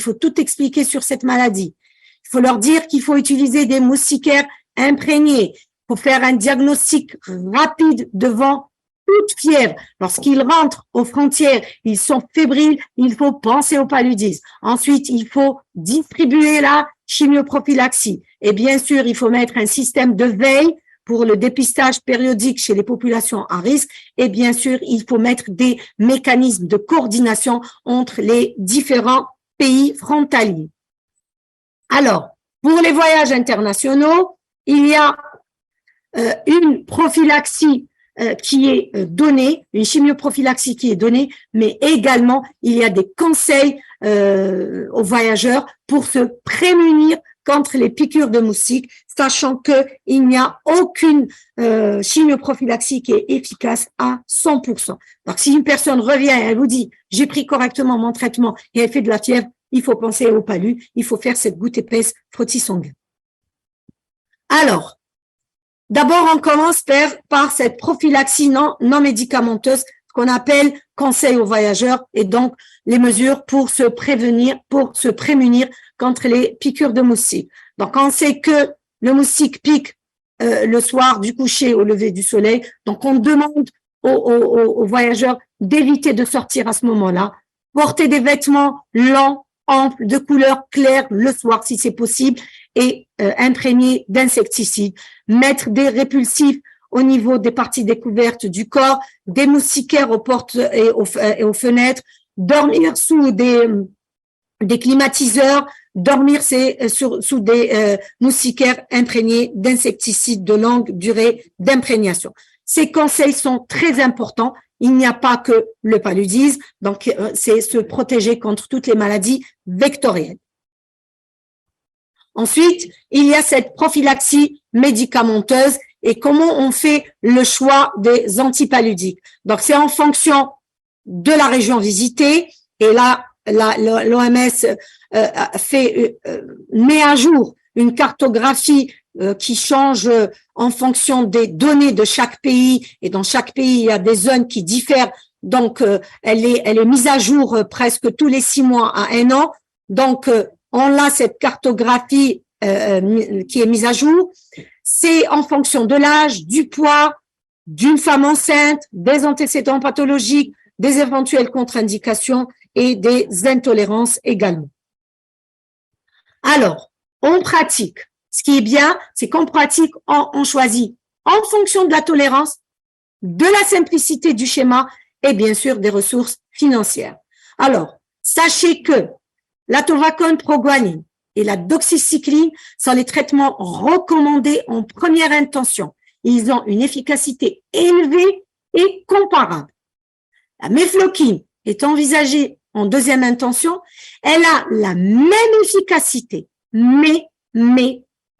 faut tout expliquer sur cette maladie. Il faut leur dire qu'il faut utiliser des moustiquaires imprégnés. Il faut faire un diagnostic rapide devant toute fièvre. Lorsqu'ils rentrent aux frontières, ils sont fébriles, il faut penser au paludisme. Ensuite, il faut distribuer la chimioprophylaxie. Et bien sûr, il faut mettre un système de veille pour le dépistage périodique chez les populations à risque. Et bien sûr, il faut mettre des mécanismes de coordination entre les différents pays frontaliers. Alors, pour les voyages internationaux, il y a une prophylaxie qui est donnée, une chimioprophylaxie qui est donnée, mais également il y a des conseils aux voyageurs pour se prémunir contre les piqûres de moustiques, sachant que il n'y a aucune chimioprophylaxie qui est efficace à 100%. Donc, si une personne revient et elle vous dit j'ai pris correctement mon traitement et elle fait de la fièvre, il faut penser au palu, il faut faire cette goutte épaisse frottis sanguin. Alors, d'abord, on commence par cette prophylaxie non médicamenteuse, ce qu'on appelle conseil aux voyageurs, et donc les mesures pour se prémunir contre les piqûres de moustiques. Donc, on sait que le moustique pique le soir du coucher au lever du soleil, donc on demande aux voyageurs d'éviter de sortir à ce moment-là, porter des vêtements longs, amples, de couleur claire le soir si c'est possible, et imprégnés d'insecticides, mettre des répulsifs au niveau des parties découvertes du corps, des moustiquaires aux portes et aux fenêtres, dormir sous des climatiseurs, dormir sous des moustiquaires imprégnés d'insecticides de longue durée d'imprégnation. Ces conseils sont très importants. Il n'y a pas que le paludisme, donc c'est se protéger contre toutes les maladies vectorielles. Ensuite, il y a cette prophylaxie médicamenteuse et comment on fait le choix des antipaludiques. Donc, c'est en fonction de la région visitée et là, l'OMS met à jour une cartographie qui change en fonction des données de chaque pays et dans chaque pays, il y a des zones qui diffèrent. Donc, elle est mise à jour presque tous les 6 mois à 1 an. Donc, on a cette cartographie qui est mise à jour. C'est en fonction de l'âge, du poids, d'une femme enceinte, des antécédents pathologiques, des éventuelles contre-indications et des intolérances également. Alors, on pratique. Ce qui est bien, c'est qu'on pratique, on choisit en fonction de la tolérance, de la simplicité du schéma et bien sûr des ressources financières. Alors, sachez que l'atovacone, proguanine et la doxycycline sont les traitements recommandés en première intention. Ils ont une efficacité élevée et comparable. La mefloquine est envisagée en deuxième intention. Elle a la même efficacité, mais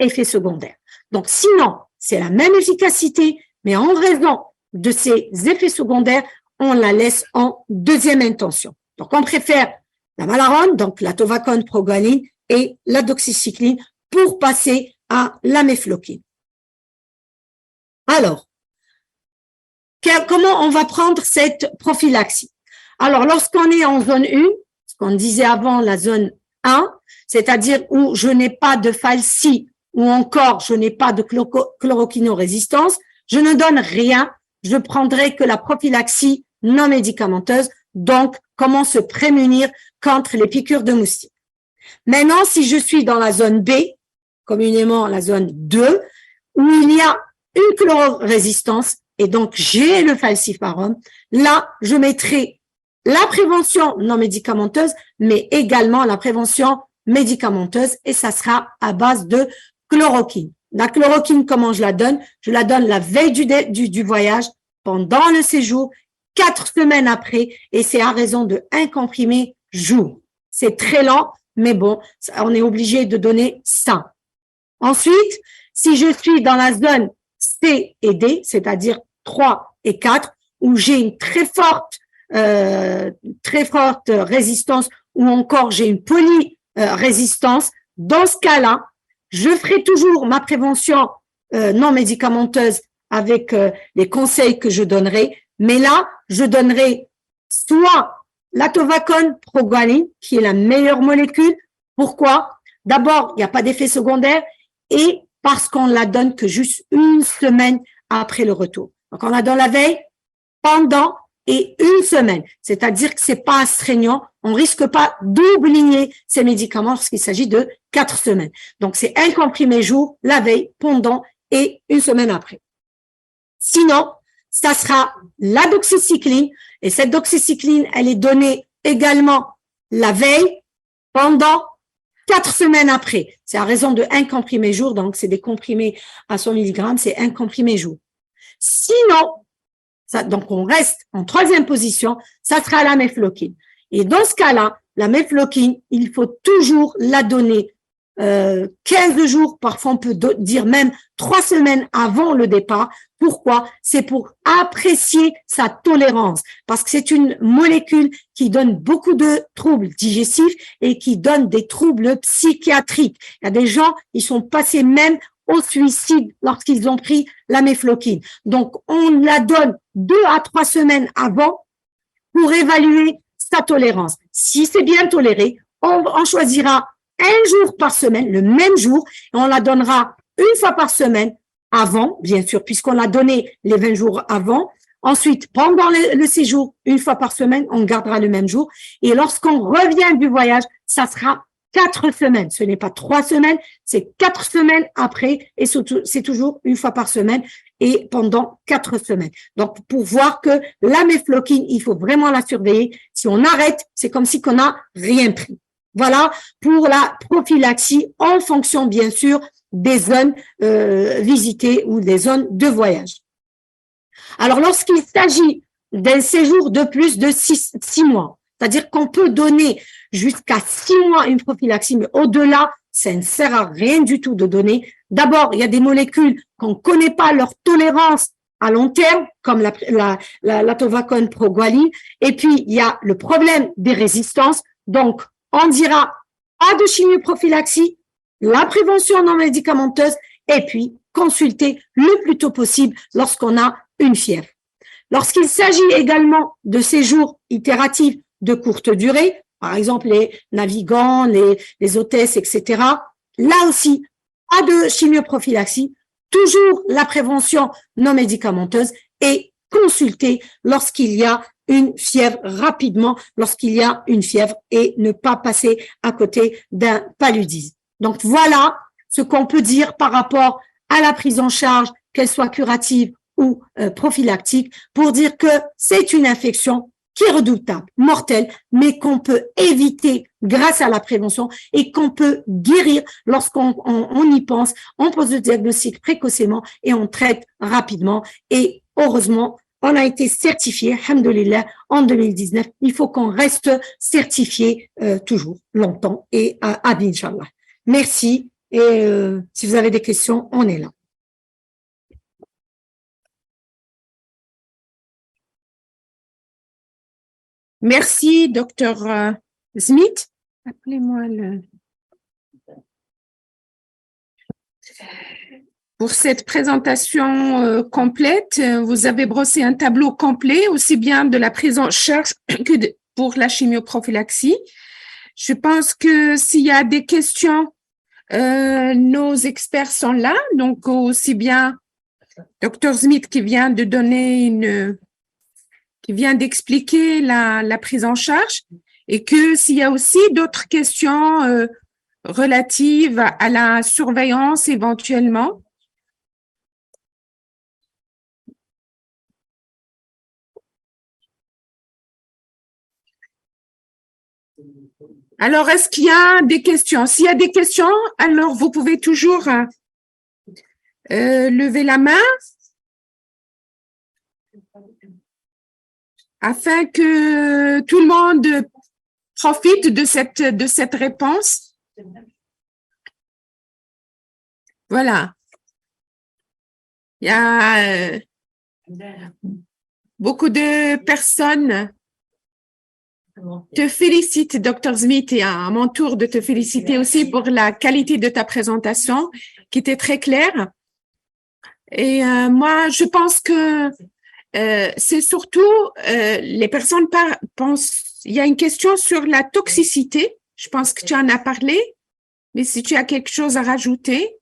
effet secondaire. Donc, sinon, c'est la même efficacité, mais en raison de ces effets secondaires, on la laisse en deuxième intention. Donc, on préfère la malarone, donc l'atovacone, proguanine et la doxycycline pour passer à la mefloquine. Alors, comment on va prendre cette prophylaxie? Alors, lorsqu'on est en zone 1, ce qu'on disait avant, la zone 1, c'est-à-dire où je n'ai pas de falcie ou encore je n'ai pas de chloroquinorésistance, je ne donne rien, je prendrai que la prophylaxie non médicamenteuse, donc comment se prémunir contre les piqûres de moustiques. Maintenant, si je suis dans la zone B, communément la zone 2, où il y a une chlororésistance et donc j'ai le falciparum, là, je mettrai la prévention non médicamenteuse, mais également la prévention médicamenteuse et ça sera à base de chloroquine. La chloroquine, comment je la donne? Je la donne la veille du voyage, pendant le séjour, 4 semaines après et c'est à raison de 1 comprimé jour. C'est très lent, mais bon, on est obligé de donner ça. Ensuite, si je suis dans la zone C et D, c'est-à-dire 3 et 4, où j'ai une très forte résistance ou encore j'ai une polyrésistance, dans ce cas-là, je ferai toujours ma prévention non médicamenteuse avec les conseils que je donnerai, mais là, je donnerai soit l'Atovacone Proguanil, qui est la meilleure molécule. Pourquoi? D'abord, il n'y a pas d'effet secondaire et parce qu'on la donne que juste 1 semaine après le retour. Donc, on la donne la veille, pendant et 1 semaine. C'est-à-dire que c'est pas astreignant. On risque pas d'oublier ces médicaments lorsqu'il s'agit de 4 semaines. Donc, c'est 1 comprimé jour, la veille, pendant et 1 semaine après. Sinon, ça sera la doxycycline et cette doxycycline, elle est donnée également la veille, pendant 4 semaines après. C'est à raison de 1 comprimé jour, donc c'est des comprimés à 100 mg, c'est 1 comprimé jour. Sinon, donc on reste en 3e position, ça sera la mefloquine. Et dans ce cas-là, la mefloquine, il faut toujours la donner 15 jours, parfois on peut dire même 3 semaines avant le départ. Pourquoi? C'est pour apprécier sa tolérance, parce que c'est une molécule qui donne beaucoup de troubles digestifs et qui donne des troubles psychiatriques. Il y a des gens, ils sont passés même au suicide lorsqu'ils ont pris la mefloquine. Donc, on la donne 2 à 3 semaines avant pour évaluer sa tolérance. Si c'est bien toléré, on choisira 1 jour par semaine, le même jour, et on la donnera 1 fois par semaine avant, bien sûr, puisqu'on l'a donné les 20 jours avant. Ensuite, pendant le séjour, 1 fois par semaine, on gardera le même jour. Et lorsqu'on revient du voyage, ça sera 4 semaines. Ce n'est pas 3 semaines, c'est 4 semaines après et c'est toujours 1 fois par semaine et pendant 4 semaines. Donc, pour voir que la mefloquine, il faut vraiment la surveiller. Si on arrête, c'est comme si qu'on n'a rien pris. Voilà pour la prophylaxie en fonction, bien sûr, des zones visitées ou des zones de voyage. Alors, lorsqu'il s'agit d'un séjour de plus de 6 mois, c'est-à-dire qu'on peut donner jusqu'à 6 mois une prophylaxie, mais au-delà, ça ne sert à rien du tout de donner. D'abord, il y a des molécules qu'on ne connaît pas leur tolérance à long terme, comme l'Atovacone Proguanil. Et puis, il y a le problème des résistances. Donc, on dira pas de chimioprophylaxie, la prévention non médicamenteuse et puis consulter le plus tôt possible lorsqu'on a une fièvre. Lorsqu'il s'agit également de séjours itératifs de courte durée, par exemple les navigants, les hôtesses, etc., là aussi, pas de chimioprophylaxie, toujours la prévention non médicamenteuse et consulter lorsqu'il y a une fièvre rapidement, lorsqu'il y a une fièvre et ne pas passer à côté d'un paludisme. Donc voilà ce qu'on peut dire par rapport à la prise en charge, qu'elle soit curative ou prophylactique, pour dire que c'est une infection qui est redoutable, mortelle, mais qu'on peut éviter grâce à la prévention et qu'on peut guérir lorsqu'on y pense, on pose le diagnostic précocement et on traite rapidement. Et heureusement, on a été certifié, alhamdoulilah, en 2019. Il faut qu'on reste certifié toujours, longtemps et à vie, Inch'Allah. Merci. Et si vous avez des questions, on est là. Merci, docteur Smith. Appelez-moi pour cette présentation complète. Vous avez brossé un tableau complet, aussi bien de la prise en charge que pour la chimioprophylaxie. Je pense que s'il y a des questions Nos experts sont là, donc aussi bien Dr Smith qui vient de donner qui vient d'expliquer la prise en charge, et que s'il y a aussi d'autres questions relatives à la surveillance éventuellement. Alors, est-ce qu'il y a des questions? S'il y a des questions, alors vous pouvez toujours lever la main afin que tout le monde profite de cette réponse. Voilà. Il y a beaucoup de personnes te félicite, Dr Smith, et à mon tour de te féliciter aussi pour la qualité de ta présentation qui était très claire. Et moi, je pense que c'est surtout les personnes pensent. Il y a une question sur la toxicité. Je pense que tu en as parlé, mais si tu as quelque chose à rajouter.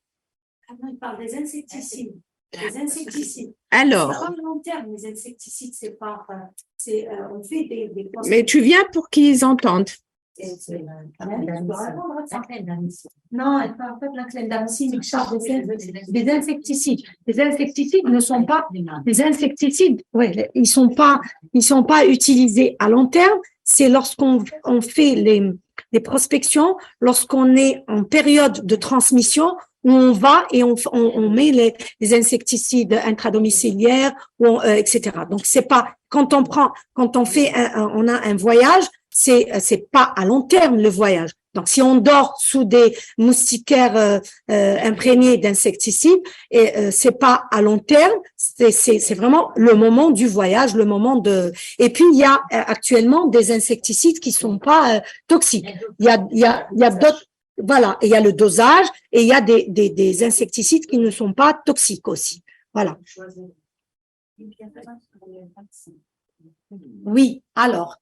Il parle des insecticides. Les insecticides. Alors. C'est pas long terme, les insecticides, c'est pas. On fait des mais tu viens pour qu'ils entendent. Non, elle parle pas de la clindamycine, elle parle des insecticides. Les insecticides ne sont pas des insecticides. Ouais, ils sont pas utilisés à long terme. C'est lorsqu'on fait les prospections, lorsqu'on est en période de transmission, où on va et on met les insecticides intradomiciliaires, etc. Donc c'est pas quand on fait on a un voyage, c'est pas à long terme le voyage. Donc si on dort sous des moustiquaires imprégnés d'insecticides, et c'est pas à long terme, c'est vraiment le moment du voyage, le moment de. Et puis il y a actuellement des insecticides qui sont pas toxiques. Il y a d'autres. Voilà, et il y a le dosage et il y a des insecticides qui ne sont pas toxiques aussi. Voilà. Oui, alors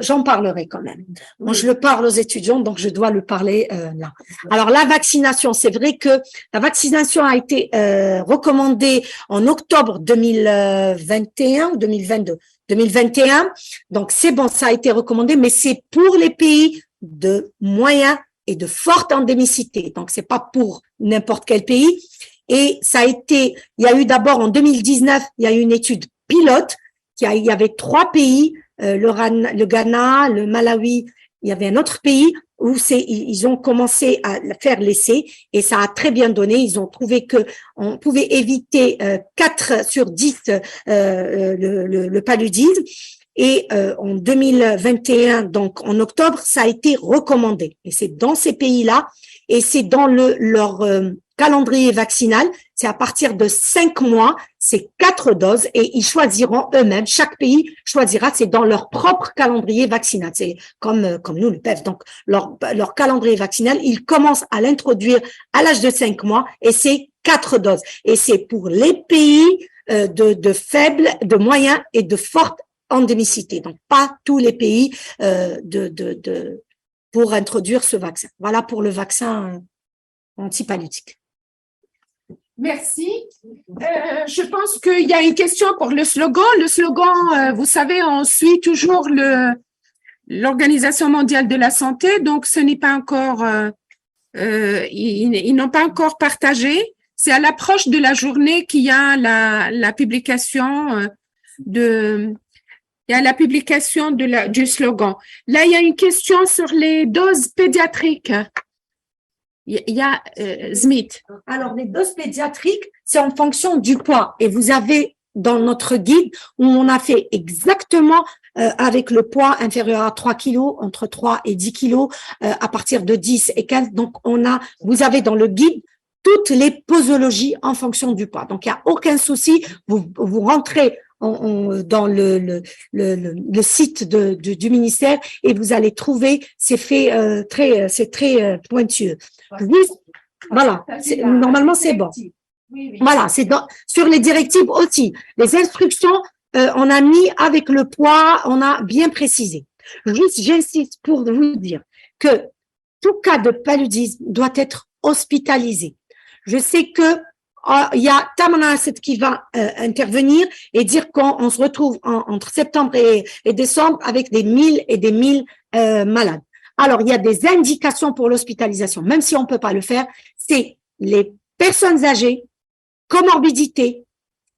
j'en parlerai quand même. Moi, je le parle aux étudiants, donc je dois le parler là. Alors, la vaccination, c'est vrai que la vaccination a été recommandée en octobre 2021 ou 2022. 2021, donc c'est bon, ça a été recommandé, mais c'est pour les pays de moyens et de forte endémicité. Donc, c'est pas pour n'importe quel pays. Et ça a été, il y a eu d'abord en 2019, il y a eu une étude pilote, il y avait 3 pays, le Ghana, le Malawi, il y avait un autre pays où ils ont commencé à faire l'essai et ça a très bien donné. Ils ont trouvé que on pouvait éviter 4 sur 10 le paludisme. Et en 2021, donc en octobre, ça a été recommandé. Et c'est dans ces pays-là, et c'est dans leur calendrier vaccinal, c'est à partir de 5 mois, c'est 4 doses, et ils choisiront eux-mêmes, chaque pays choisira, c'est dans leur propre calendrier vaccinal. C'est comme nous, le PEF. Donc, leur calendrier vaccinal, ils commencent à l'introduire à l'âge de 5 mois, et c'est 4 doses. Et c'est pour les pays de faible, de moyen et de forte endémicité, donc pas tous les pays pour introduire ce vaccin. Voilà pour le vaccin antipaludique. Merci. Je pense qu'il y a une question pour le slogan. Le slogan, vous savez, on suit toujours l'Organisation mondiale de la santé, donc ce n'est pas encore, ils n'ont pas encore partagé. C'est à l'approche de la journée qu'il y a la publication il y a la publication du slogan. Là, il y a une question sur les doses pédiatriques. Il y a Smith. Alors, les doses pédiatriques, c'est en fonction du poids. Et vous avez dans notre guide où on a fait exactement avec le poids inférieur à 3 kilos, entre 3 et 10 kilos, à partir de 10 et 15. Donc, vous avez dans le guide toutes les posologies en fonction du poids. Donc, il n'y a aucun souci. Vous rentrez dans le site du ministère et vous allez trouver, c'est fait c'est très pointueux. Voilà, normalement c'est bon. Voilà, c'est sur les directives aussi. Les instructions, on a mis avec le poids, on a bien précisé. Juste, j'insiste pour vous dire que tout cas de paludisme doit être hospitalisé. Je sais que il y a Tamana qui va intervenir et dire qu'on se retrouve entre septembre et décembre avec des 1000 et des 1000 malades. Alors, il y a des indications pour l'hospitalisation, même si on peut pas le faire, c'est les personnes âgées, comorbidités,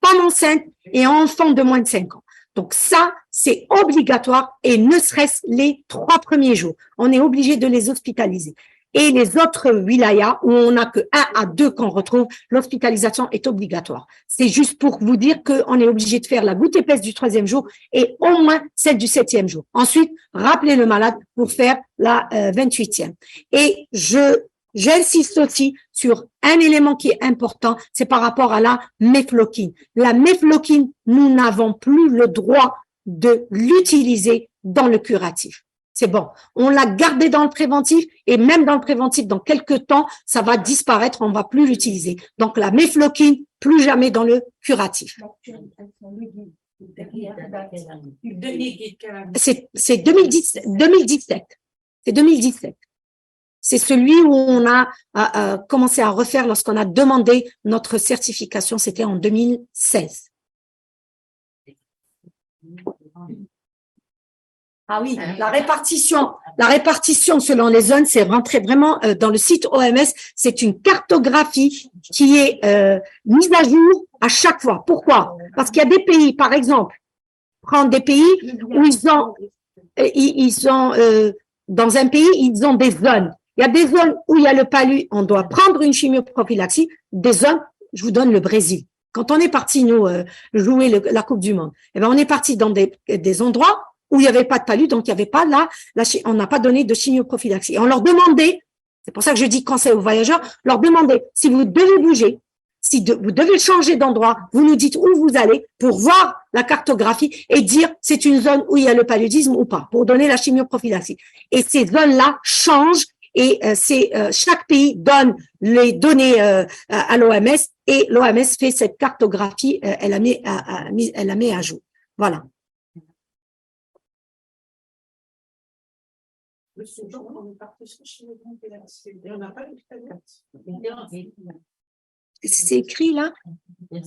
femmes enceintes et enfants de moins de 5 ans. Donc ça, c'est obligatoire et ne serait-ce les 3 premiers jours. On est obligé de les hospitaliser. Et les autres wilayas où on n'a que 1 à 2 qu'on retrouve, l'hospitalisation est obligatoire. C'est juste pour vous dire qu'on est obligé de faire la goutte épaisse du 3e jour et au moins celle du 7e jour. Ensuite, rappelez le malade pour faire la 28e. Et j'insiste aussi sur un élément qui est important, c'est par rapport à la mefloquine. La mefloquine, nous n'avons plus le droit de l'utiliser dans le curatif. C'est bon. On l'a gardé dans le préventif et même dans le préventif, dans quelques temps, ça va disparaître, on va plus l'utiliser. Donc, la mefloquine, plus jamais dans le curatif. C'est 2017. C'est 2017. C'est celui où on a commencé à refaire lorsqu'on a demandé notre certification. C'était en 2016. Ah oui, la répartition selon les zones, c'est rentré vraiment dans le site OMS. C'est une cartographie qui est mise à jour à chaque fois. Pourquoi? Parce qu'il y a des pays, par exemple, prendre des pays où ils ont dans un pays, ils ont des zones. Il y a des zones où il y a le palu, on doit prendre une chimioprophylaxie. Des zones, je vous donne le Brésil. Quand on est parti, nous, jouer la Coupe du Monde, eh ben, on est parti dans des endroits où il n'y avait pas de palu, donc il n'y avait pas on n'a pas donné de chimioprophylaxie. Et on leur demandait, c'est pour ça que je dis conseil aux voyageurs, leur demandez, si vous devez bouger, vous devez changer d'endroit, vous nous dites où vous allez pour voir la cartographie et dire c'est une zone où il y a le paludisme ou pas, pour donner la chimioprophylaxie. Et ces zones-là changent et chaque pays donne les données à l'OMS et l'OMS fait cette cartographie, elle la met à jour. Voilà. C'est écrit là. La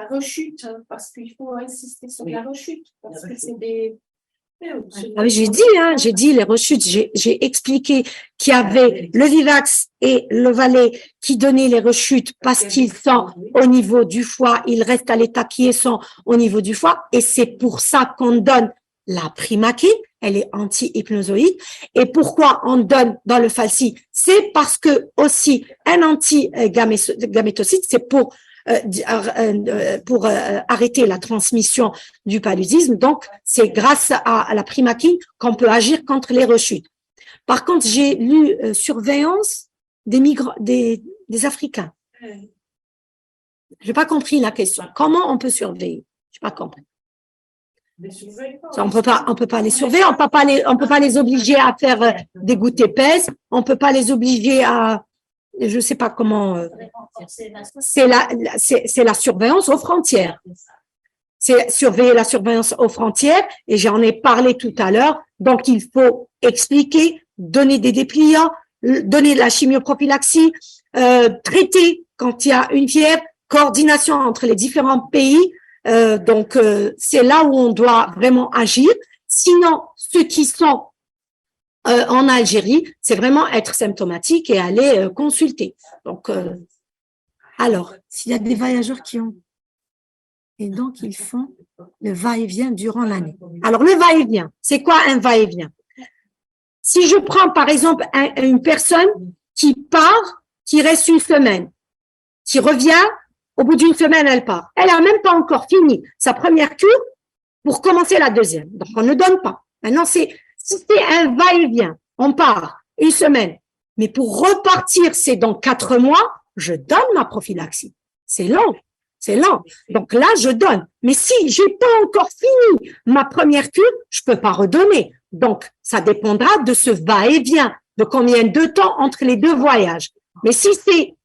rechute, parce qu'il faut insister sur la rechute, parce que c'est des... Ah, j'ai dit les rechutes, j'ai expliqué qu'il y avait le Vivax et le Valet qui donnaient les rechutes parce qu'ils sont au niveau du foie, ils restent à l'état qui sont au niveau du foie et c'est pour ça qu'on donne la primaquine, elle est anti-hypnozoïde. Et pourquoi on donne dans le Falsi? C'est parce que aussi un anti-gamétocide, c'est pour arrêter la transmission du paludisme. Donc, c'est grâce à la primaquine qu'on peut agir contre les rechutes. Par contre, j'ai lu surveillance des Africains. J'ai pas compris la question. Comment on peut surveiller? J'ai pas compris. On peut pas les surveiller, on peut pas les obliger à faire des gouttes épaisses, on peut pas les obliger à, je sais pas comment, c'est la surveillance aux frontières. C'est surveiller la surveillance aux frontières et j'en ai parlé tout à l'heure. Donc, il faut expliquer, donner des dépliants, donner de la chimioprophylaxie, traiter quand il y a une fièvre, coordination entre les différents pays. Donc, c'est là où on doit vraiment agir. Sinon, ceux qui sont en Algérie, c'est vraiment être symptomatique et aller consulter. Donc, alors, s'il y a des voyageurs qui ont... Et donc, ils font le va-et-vient durant l'année. Alors, le va-et-vient, c'est quoi un va-et-vient? Si je prends, par exemple, une personne qui part, qui reste une semaine, qui revient, au bout d'une semaine, elle part. Elle a même pas encore fini sa première cure pour commencer la deuxième. Donc, on ne donne pas. Maintenant, si c'est un va-et-vient, on part une semaine, mais pour repartir, c'est dans 4 mois, je donne ma prophylaxie. C'est long. C'est lent. Donc là, je donne. Mais si j'ai pas encore fini ma première cure, je peux pas redonner. Donc, ça dépendra de ce va-et-vient, de combien de temps entre les 2 voyages. Mais si c'est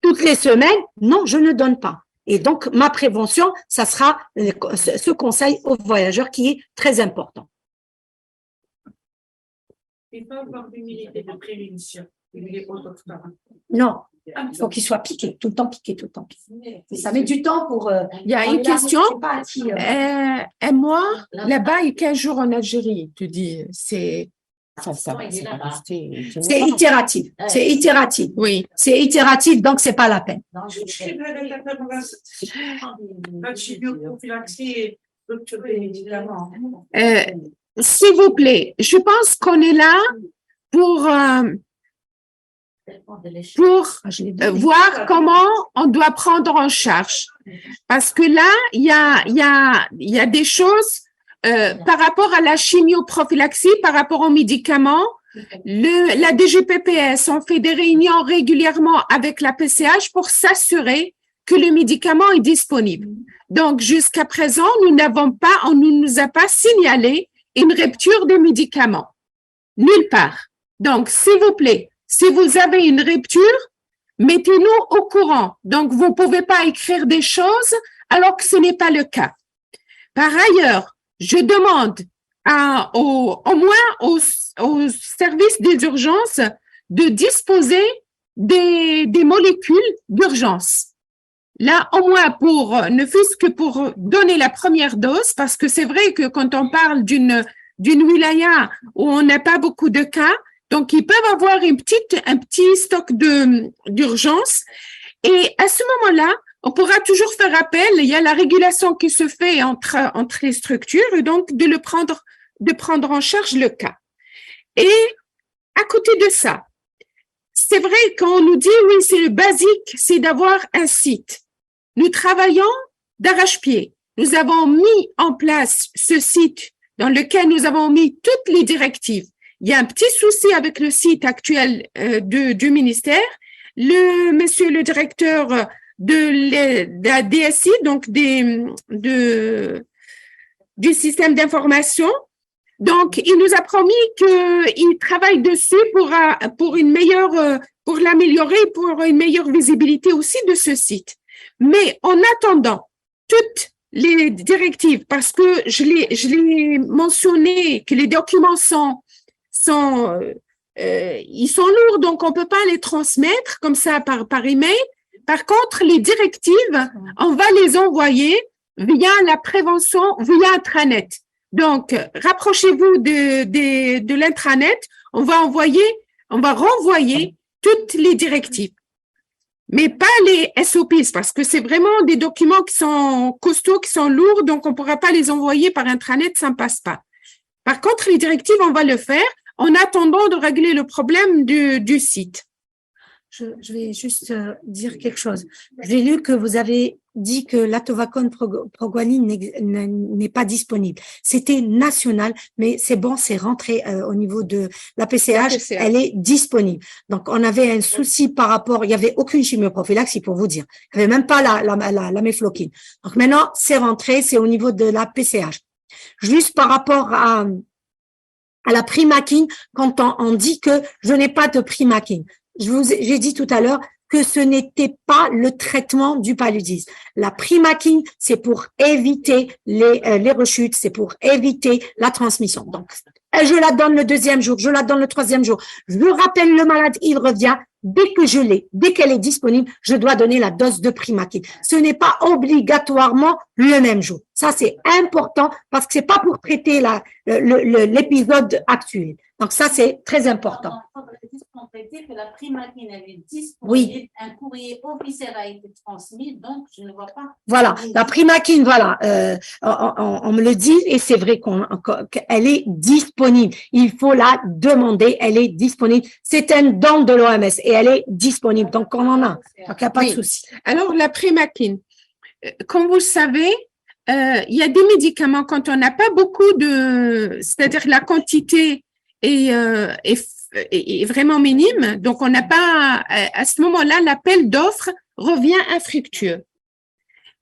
toutes les semaines, non, je ne donne pas. Et donc, ma prévention, ça sera ce conseil aux voyageurs qui est très important. Il faut avoir l'humilité de prévention. Il est autochtone. Non, il faut qu'il soit piqué, tout le temps piqué, tout le temps piqué. Et ça met du temps pour... Il y a on une est là, question. c'est pas acquis, Et moi, là-bas, et 15 jours en Algérie, tu dis, c'est... Ça va, ça va rester. C'est itératif. C'est itératif. Oui. C'est itératif, donc c'est pas la peine. La chimioprophylaxie est structurée, évidemment. S'il vous plaît, je pense qu'on est là pour voir comment on doit prendre en charge. Parce que là, il y a des choses par rapport à la chimioprophylaxie, par rapport aux médicaments. La DGPPS, on fait des réunions régulièrement avec la PCH pour s'assurer que le médicament est disponible. Donc, jusqu'à présent, on ne nous a pas signalé une rupture des médicaments. Nulle part. Donc, s'il vous plaît, si vous avez une rupture, mettez-nous au courant. Donc, vous ne pouvez pas écrire des choses alors que ce n'est pas le cas. Par ailleurs, je demande au moins au service des urgences de disposer des molécules d'urgence. Là, au moins ne fût-ce que pour donner la première dose, parce que c'est vrai que quand on parle d'une wilaya où on n'a pas beaucoup de cas, donc ils peuvent avoir un petit stock d'urgence. Et à ce moment-là, on pourra toujours faire appel. Il y a la régulation qui se fait entre les structures, et donc de prendre en charge le cas. Et à côté de ça, c'est vrai qu'on nous dit oui, c'est le basique, c'est d'avoir un site. Nous travaillons d'arrache-pied. Nous avons mis en place ce site dans lequel nous avons mis toutes les directives. Il y a un petit souci avec le site actuel du ministère. Monsieur le directeur de la DSI, donc du système d'information, donc il nous a promis qu'il travaille dessus pour l'améliorer, pour une meilleure visibilité aussi de ce site. Mais en attendant toutes les directives, parce que je l'ai mentionné que les documents ils sont lourds, donc on peut pas les transmettre comme ça par email. Par contre, les directives, on va les envoyer via la prévention, via intranet. Donc, rapprochez-vous de l'intranet. On va renvoyer toutes les directives. Mais pas les SOPs, parce que c'est vraiment des documents qui sont costauds, qui sont lourds, donc on ne pourra pas les envoyer par intranet, ça ne passe pas. Par contre, les directives, on va le faire en attendant de régler le problème du site. Je vais juste dire quelque chose. J'ai lu que vous avez dit que l'Atovacone Proguanil n'est pas disponible. C'était national, mais c'est bon, c'est rentré au niveau de la PCH, elle est disponible. Donc, on avait un souci par rapport, il n'y avait aucune chimioprophylaxie pour vous dire. Il n'y avait même pas la méfloquine. Donc, maintenant, c'est rentré, c'est au niveau de la PCH. Juste par rapport à la primaquine, quand on dit que je n'ai pas de primaquine. J'ai dit tout à l'heure que ce n'était pas le traitement du paludisme. La primaquine, c'est pour éviter les rechutes, c'est pour éviter la transmission. Donc, je la donne le deuxième jour, je la donne le troisième jour. Je rappelle le malade, il revient. Dès que je l'ai, dès qu'elle est disponible, je dois donner la dose de primaquine. Ce n'est pas obligatoirement le même jour. Ça, c'est important parce que c'est pas pour traiter l'épisode actuel. Donc, ça, c'est très important. Il faudrait juste compléter que la primaquine, elle est disponible. Oui. Un courrier officiel a été transmis, donc je ne vois pas. Voilà, la primaquine, voilà, on me le dit et c'est vrai qu'elle est disponible. Il faut la demander, elle est disponible. C'est un don de l'OMS et elle est disponible. Donc, on en a. Donc, il n'y a pas de souci. Alors, la primaquine, comme vous le savez, il y a des médicaments quand on n'a pas beaucoup c'est-à-dire la quantité est vraiment minime. Donc, on n'a pas, à ce moment-là, l'appel d'offres revient infructueux.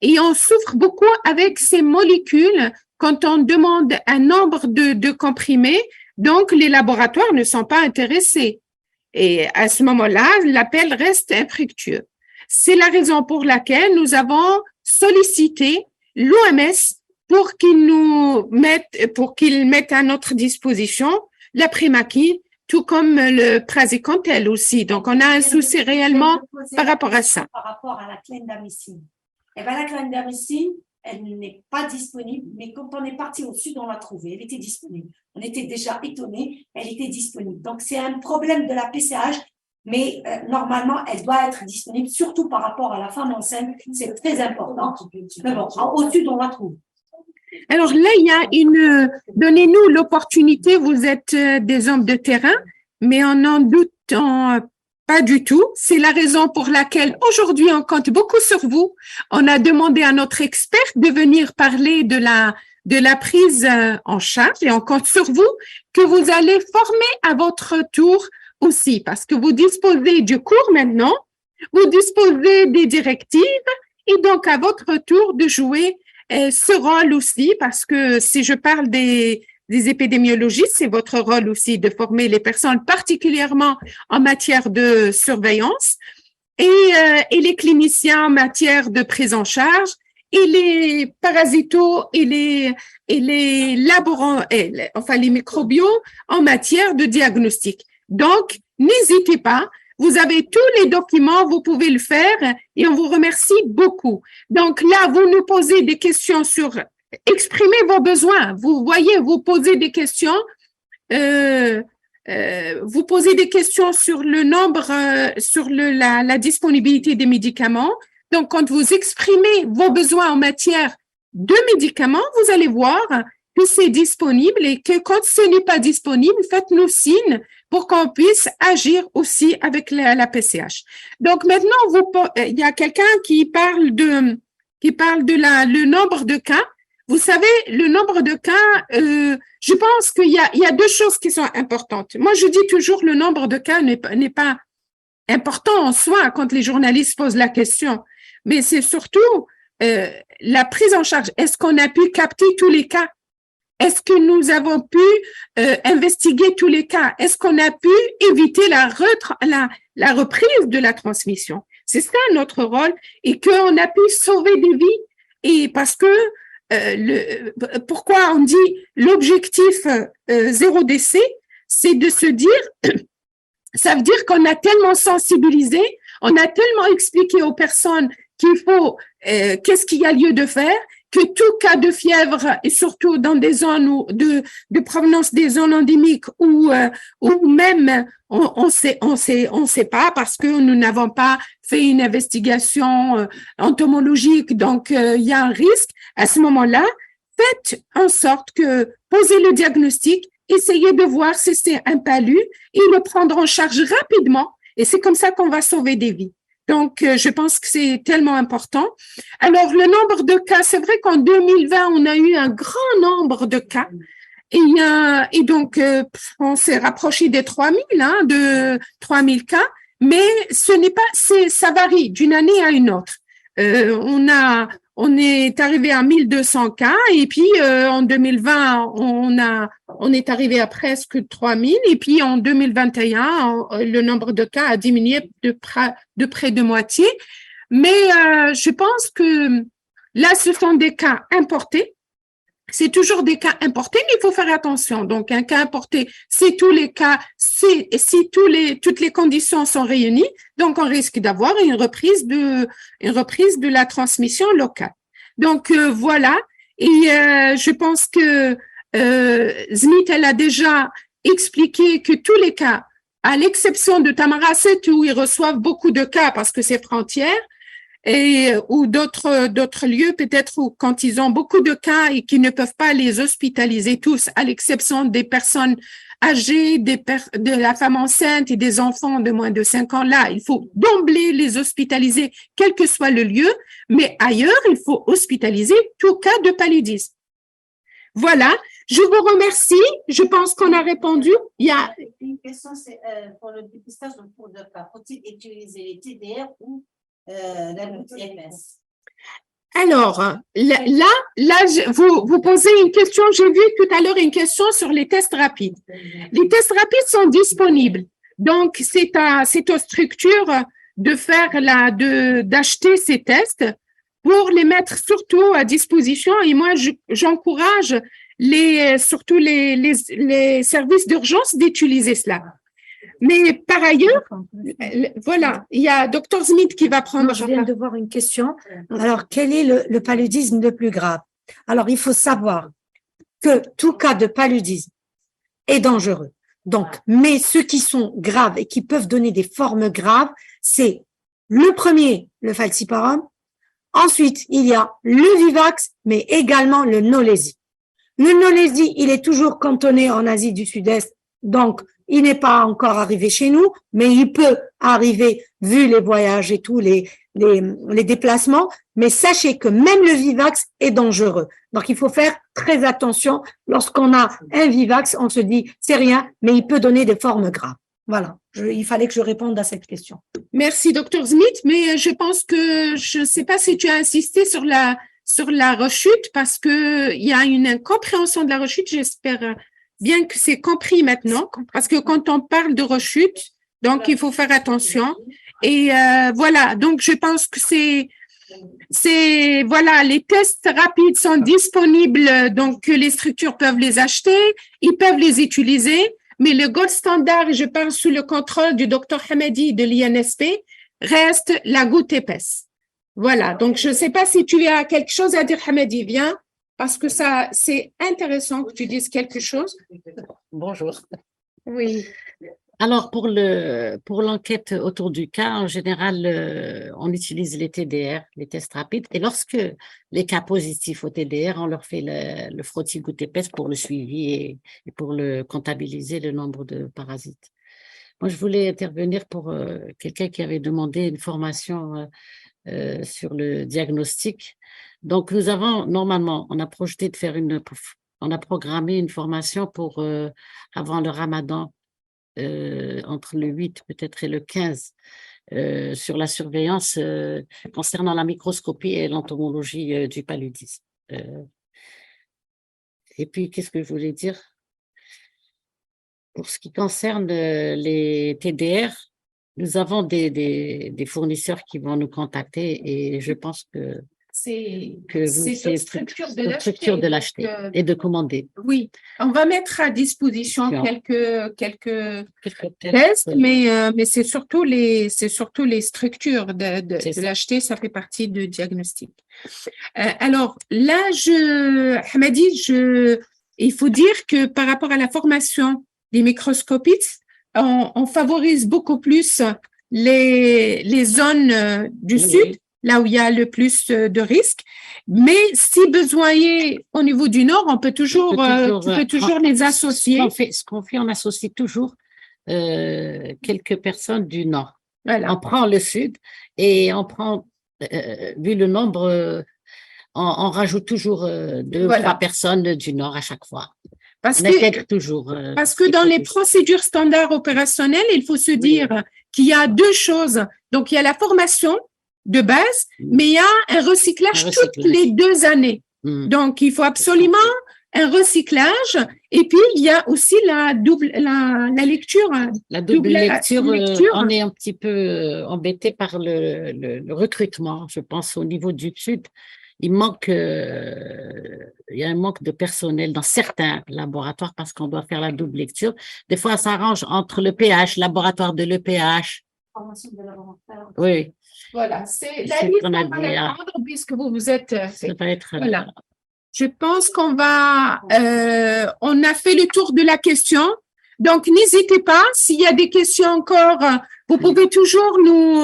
Et on souffre beaucoup avec ces molécules quand on demande un nombre de comprimés. Donc, les laboratoires ne sont pas intéressés. Et à ce moment-là, l'appel reste infructueux. C'est la raison pour laquelle nous avons sollicité l'OMS pour qu'ils mettent à notre disposition la primaquine tout comme le praziquantel aussi. Donc, on a un souci réellement par rapport à ça. Par rapport à la clindamycine. Eh bien, la clindamycine, elle n'est pas disponible, mais quand on est parti au sud, on l'a trouvée. Elle était disponible. On était déjà étonnés, elle était disponible. Donc, c'est un problème de la PCH, mais normalement, elle doit être disponible, surtout par rapport à la femme enceinte. C'est très important. Mais bon, au sud, on la trouve. Alors là, il y a donnez-nous l'opportunité, vous êtes des hommes de terrain, mais on n'en doute pas du tout. C'est la raison pour laquelle aujourd'hui, on compte beaucoup sur vous. On a demandé à notre expert de venir parler de la prise en charge et on compte sur vous que vous allez former à votre tour aussi parce que vous disposez du cours maintenant, vous disposez des directives et donc à votre tour de jouer ce rôle aussi parce que si je parle des épidémiologistes, c'est votre rôle aussi de former les personnes, particulièrement en matière de surveillance et les cliniciens en matière de prise en charge et les parasitos et les laborants, enfin les microbiaux en matière de diagnostic. Donc, n'hésitez pas. Vous avez tous les documents, vous pouvez le faire et on vous remercie beaucoup. Donc là, vous nous posez des questions sur exprimez vos besoins. Vous voyez, vous posez des questions. Vous posez des questions sur le nombre, sur la disponibilité des médicaments. Donc, quand vous exprimez vos besoins en matière de médicaments, vous allez voir que c'est disponible et que quand ce n'est pas disponible, faites-nous signe pour qu'on puisse agir aussi avec la PCH. Donc maintenant, il y a quelqu'un qui parle de le nombre de cas. Vous savez, le nombre de cas, je pense qu'il y a deux choses qui sont importantes. Moi, je dis toujours le nombre de cas n'est pas important en soi quand les journalistes posent la question, mais c'est surtout la prise en charge. Est-ce qu'on a pu capter tous les cas? Est-ce que nous avons pu investiguer tous les cas? Est-ce qu'on a pu éviter la reprise de la transmission? C'est ça notre rôle et qu'on a pu sauver des vies. Et parce que pourquoi on dit l'objectif zéro décès, c'est de se dire, ça veut dire qu'on a tellement sensibilisé, on a tellement expliqué aux personnes qu'il faut, qu'est-ce qu'il y a lieu de faire, que tout cas de fièvre, et surtout dans des zones de provenance des zones endémiques où même on sait pas parce que nous n'avons pas fait une investigation entomologique, donc il y a un risque. À ce moment-là, faites en sorte que posez le diagnostic, essayez de voir si c'est un palu et le prendre en charge rapidement. Et c'est comme ça qu'on va sauver des vies. Donc, je pense que c'est tellement important. Alors, le nombre de cas, c'est vrai qu'en 2020, on a eu un grand nombre de cas. Et donc, on s'est rapproché des 3000, de 3000 cas. Mais ce n'est pas, ça varie d'une année à une autre. On est arrivé à 1200 cas et puis en 2020 on est arrivé à presque 3000 et puis en 2021 le nombre de cas a diminué de près de moitié. Mais je pense que là ce sont des cas importés. C'est toujours des cas importés, mais il faut faire attention. Donc, un cas importé, c'est tous les cas, si toutes les conditions sont réunies, donc on risque d'avoir une reprise de la transmission locale. Donc, voilà. Et je pense que Smith, elle a déjà expliqué que tous les cas, à l'exception de Tamaracet, où ils reçoivent beaucoup de cas parce que c'est frontière, ou d'autres lieux peut-être où quand ils ont beaucoup de cas et qu'ils ne peuvent pas les hospitaliser tous, à l'exception des personnes âgées, de la femme enceinte et des enfants de moins de 5 ans, là, il faut d'emblée les hospitaliser, quel que soit le lieu, mais ailleurs, il faut hospitaliser tout cas de paludisme. Voilà, je vous remercie. Je pense qu'on a répondu. Il y a une question, c'est pour le dépistage de cours de cas. Faut-il utiliser les TDR ou la TMS? Alors, là, vous posez une question. J'ai vu tout à l'heure une question sur les tests rapides. Les tests rapides sont disponibles. Donc, c'est aux structures de faire d'acheter ces tests pour les mettre surtout à disposition. Et moi, j'encourage surtout les services d'urgence d'utiliser cela. Mais par ailleurs, voilà, il y a Dr Smith qui va prendre. Moi, je viens de voir une question. Alors, quel est le paludisme le plus grave? Alors, il faut savoir que tout cas de paludisme est dangereux. Donc, mais ceux qui sont graves et qui peuvent donner des formes graves, c'est le premier, le falciparum. Ensuite, il y a le vivax, mais également le nolésie. Le nolésie, il est toujours cantonné en Asie du Sud-Est, donc il n'est pas encore arrivé chez nous, mais il peut arriver vu les voyages et tous les déplacements. Mais sachez que même le vivax est dangereux. Donc, il faut faire très attention. Lorsqu'on a un vivax, on se dit, c'est rien, mais il peut donner des formes graves. Voilà. Il fallait que je réponde à cette question. Merci, Dr Smith, mais je pense que je ne sais pas si tu as insisté sur la rechute parce que il y a une incompréhension de la rechute. J'espère bien que c'est compris maintenant, parce que quand on parle de rechute, donc il faut faire attention. Et voilà, donc je pense que voilà, les tests rapides sont disponibles, donc les structures peuvent les acheter, ils peuvent les utiliser, mais le gold standard, et je parle sous le contrôle du Dr Hamadi de l'INSP, reste la goutte épaisse. Voilà, donc je ne sais pas si tu as quelque chose à dire, Hamadi, viens. Parce que ça, c'est intéressant que tu dises quelque chose. Bonjour. Oui. Alors, pour l'enquête autour du cas, en général, on utilise les TDR, les tests rapides. Et lorsque les cas positifs au TDR, on leur fait le frottis goutte épaisse pour le suivi et pour le comptabiliser le nombre de parasites. Moi, je voulais intervenir pour quelqu'un qui avait demandé une formation sur le diagnostic. Donc, nous avons, normalement, on a projeté de faire on a programmé une formation pour, avant le Ramadan, entre le 8 peut-être et le 15, sur la surveillance concernant la microscopie et l'entomologie du paludisme. Et puis, qu'est-ce que je voulais dire? Pour ce qui concerne les TDR, nous avons des fournisseurs qui vont nous contacter et je pense que c'est c'est structure de l'acheter et de commander. Oui, on va mettre à disposition quelques tests, mais c'est surtout les structures de l'acheter, ça fait partie du diagnostic. Alors là, Hamadi, il faut dire que par rapport à la formation des microscopistes, on favorise beaucoup plus les zones du sud, là où il y a le plus de risques. Mais si besoin est au niveau du nord, on peut toujours, tu peux toujours les associer. Ce qu'on fait, on associe toujours quelques personnes du nord. Voilà. On prend le sud et on prend, vu le nombre, on rajoute toujours 2 ou 3 personnes du nord à chaque fois. Parce que dans les procédures standards opérationnelles, il faut se dire qu'il y a 2 choses. Donc, il y a la formation de base, mais il y a un recyclage toutes les 2 années. Donc, il faut absolument un recyclage. Et puis, il y a aussi la lecture. La double lecture, on est un petit peu embêté par le recrutement, je pense, au niveau du Sud. Il y a un manque de personnel dans certains laboratoires parce qu'on doit faire la double lecture. Des fois, ça s'arrange entre le PH, laboratoire de l'EPH. Formation de laboratoire. Oui. Voilà, c'est la liste qu'on va prendre puisque vous êtes. Ça va être. Voilà. Je pense qu'on va. On a fait le tour de la question. Donc, n'hésitez pas. S'il y a des questions encore, vous pouvez toujours nous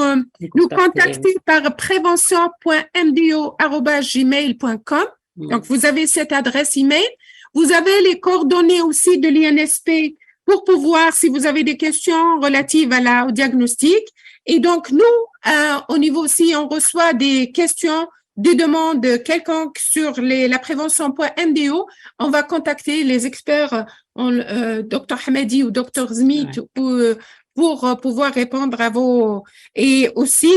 contacter par prévention.mdo@gmail.com. Donc, vous avez cette adresse email. Vous avez les coordonnées aussi de l'INSP pour pouvoir, si vous avez des questions relatives au diagnostic. Et donc, nous, au niveau aussi, on reçoit des questions, des demandes quelconques sur la prévention.mdo. On va contacter les experts, Dr Hamadi ou Dr Smith, pour pouvoir répondre à vos... Et aussi,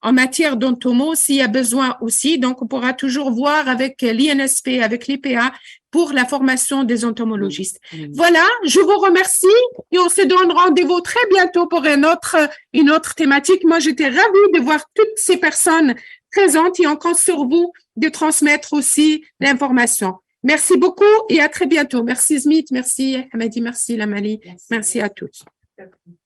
en matière d'entomo, s'il y a besoin aussi, donc on pourra toujours voir avec l'INSP, avec l'IPA, pour la formation des entomologistes. Voilà, je vous remercie et on se donne rendez-vous très bientôt pour une autre thématique. Moi, j'étais ravie de voir toutes ces personnes présentes et on compte sur vous de transmettre aussi l'information. Merci beaucoup et à très bientôt. Merci Smith, merci Hamadi, merci Lamali, merci à tous. Merci.